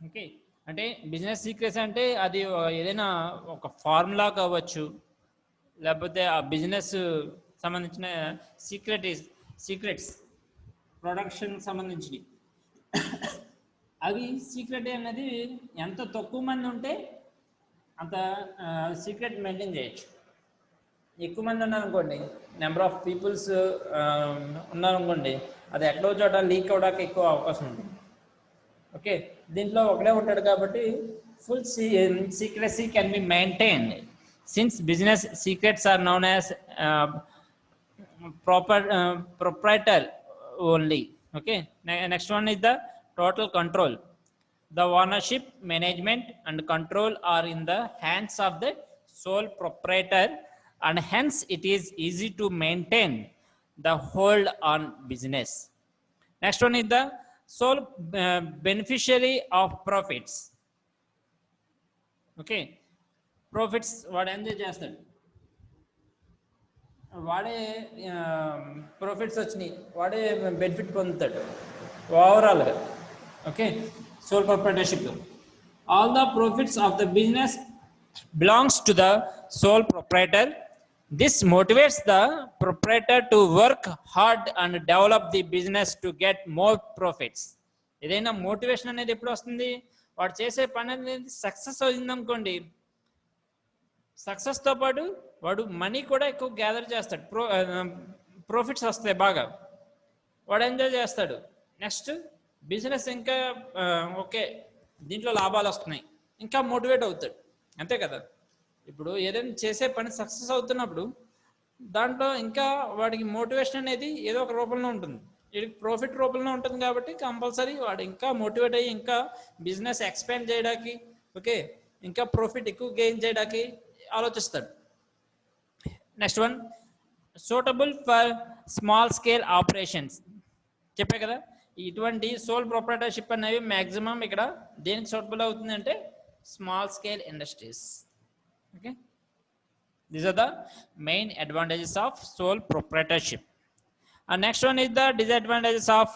Okay, అంటే business secrecy అంటే అది ఏదైనా ఒక formula కావచ్చు, లేకపోతే ఆ business సంబంధించిన secrets production సంబంధించినవి, అవి సీక్రెట్ అనేది ఎంత తక్కువ మంది ఉంటే అంత సీక్రెట్ మెయింటైన్ చేయొచ్చు. ఎక్కువ మంది ఉన్నారనుకోండి, నెంబర్ ఆఫ్ పీపుల్స్ ఉన్నారనుకోండి, అది ఎక్కడో చోట లీక్ అవడానికి ఎక్కువ అవకాశం ఉంటుంది. ఓకే, దీంట్లో ఒకడే ఉంటాడు కాబట్టి full secrecy can be maintained since business secrets are known as proprietor only. Okay, next one is the total control. The ownership, management and control are in the hands of the sole proprietor, and hence it is easy to maintain the hold on business. Next one is the sole beneficiary of profits. Okay, profits వాడు enjoy చేస్తాడు, వాడే profits వచ్చినాయి, వాడే benefit పొందుతాడు ఓవరాల్గా. Okay, sole proprietorship. All the profits of the business belongs to the sole proprietor. This motivates the proprietor to work hard and develop the business to get more profits. ఏదైనా motivation అనేది ఎప్పుడు వస్తుంది, వాడు చేసే పని అనేది సక్సెస్ అయిందనుకోండి, సక్సెస్తో పాటు వాడు మనీ కూడా ఎక్కువ గ్యాదర్ చేస్తాడు, ప్రాఫిట్స్ వస్తాయి బాగా, వాడు ఎంజాయ్ చేస్తాడు. నెక్స్ట్ బిజినెస్ ఇంకా ఓకే దీంట్లో లాభాలు వస్తున్నాయి, ఇంకా మోటివేట్ అవుతాడు, అంతే కదా. ఇప్పుడు ఏదైనా చేసే పని సక్సెస్ అవుతున్నప్పుడు దాంట్లో ఇంకా వాడికి మోటివేషన్ అనేది ఏదో ఒక రూపంలో ఉంటుంది, వీడికి ప్రాఫిట్ రూపంలో ఉంటుంది కాబట్టి కంపల్సరీ వాడు ఇంకా మోటివేట్ అయ్యి ఇంకా బిజినెస్ ఎక్స్పాండ్ చేయడానికి, ఓకే ఇంకా ప్రాఫిట్ ఎక్కువ గెయిన్ చేయడానికి ఆలోచిస్తాడు. Next one, suitable for small scale operations. చెప్పే కదా, ఇటువంటి సోల్ ప్రొప్రైటర్షిప్ అనేవి మ్యాక్సిమం ఇక్కడ దేనికి సూటబుల్ అవుతుంది అంటే small scale industries. Okay, these are the main advantages of sole proprietorship. And next one is the disadvantages of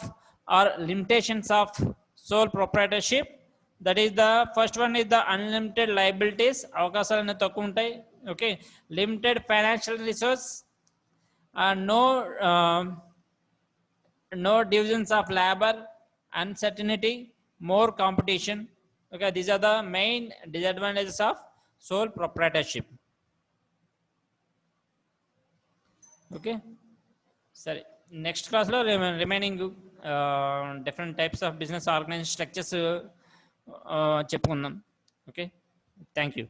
or limitations of sole proprietorship. That is the first one is the unlimited liabilities, అవకాశాలు తక్కువ ఉంటాయి. Okay, limited financial resource, no divisions of labor, uncertainty, more competition. Okay, these are the main disadvantages of sole proprietorship. Okay, సరే, next క్లాస్లో remaining different types of business organisation structures చెప్పుకుందాం. Okay, thank you.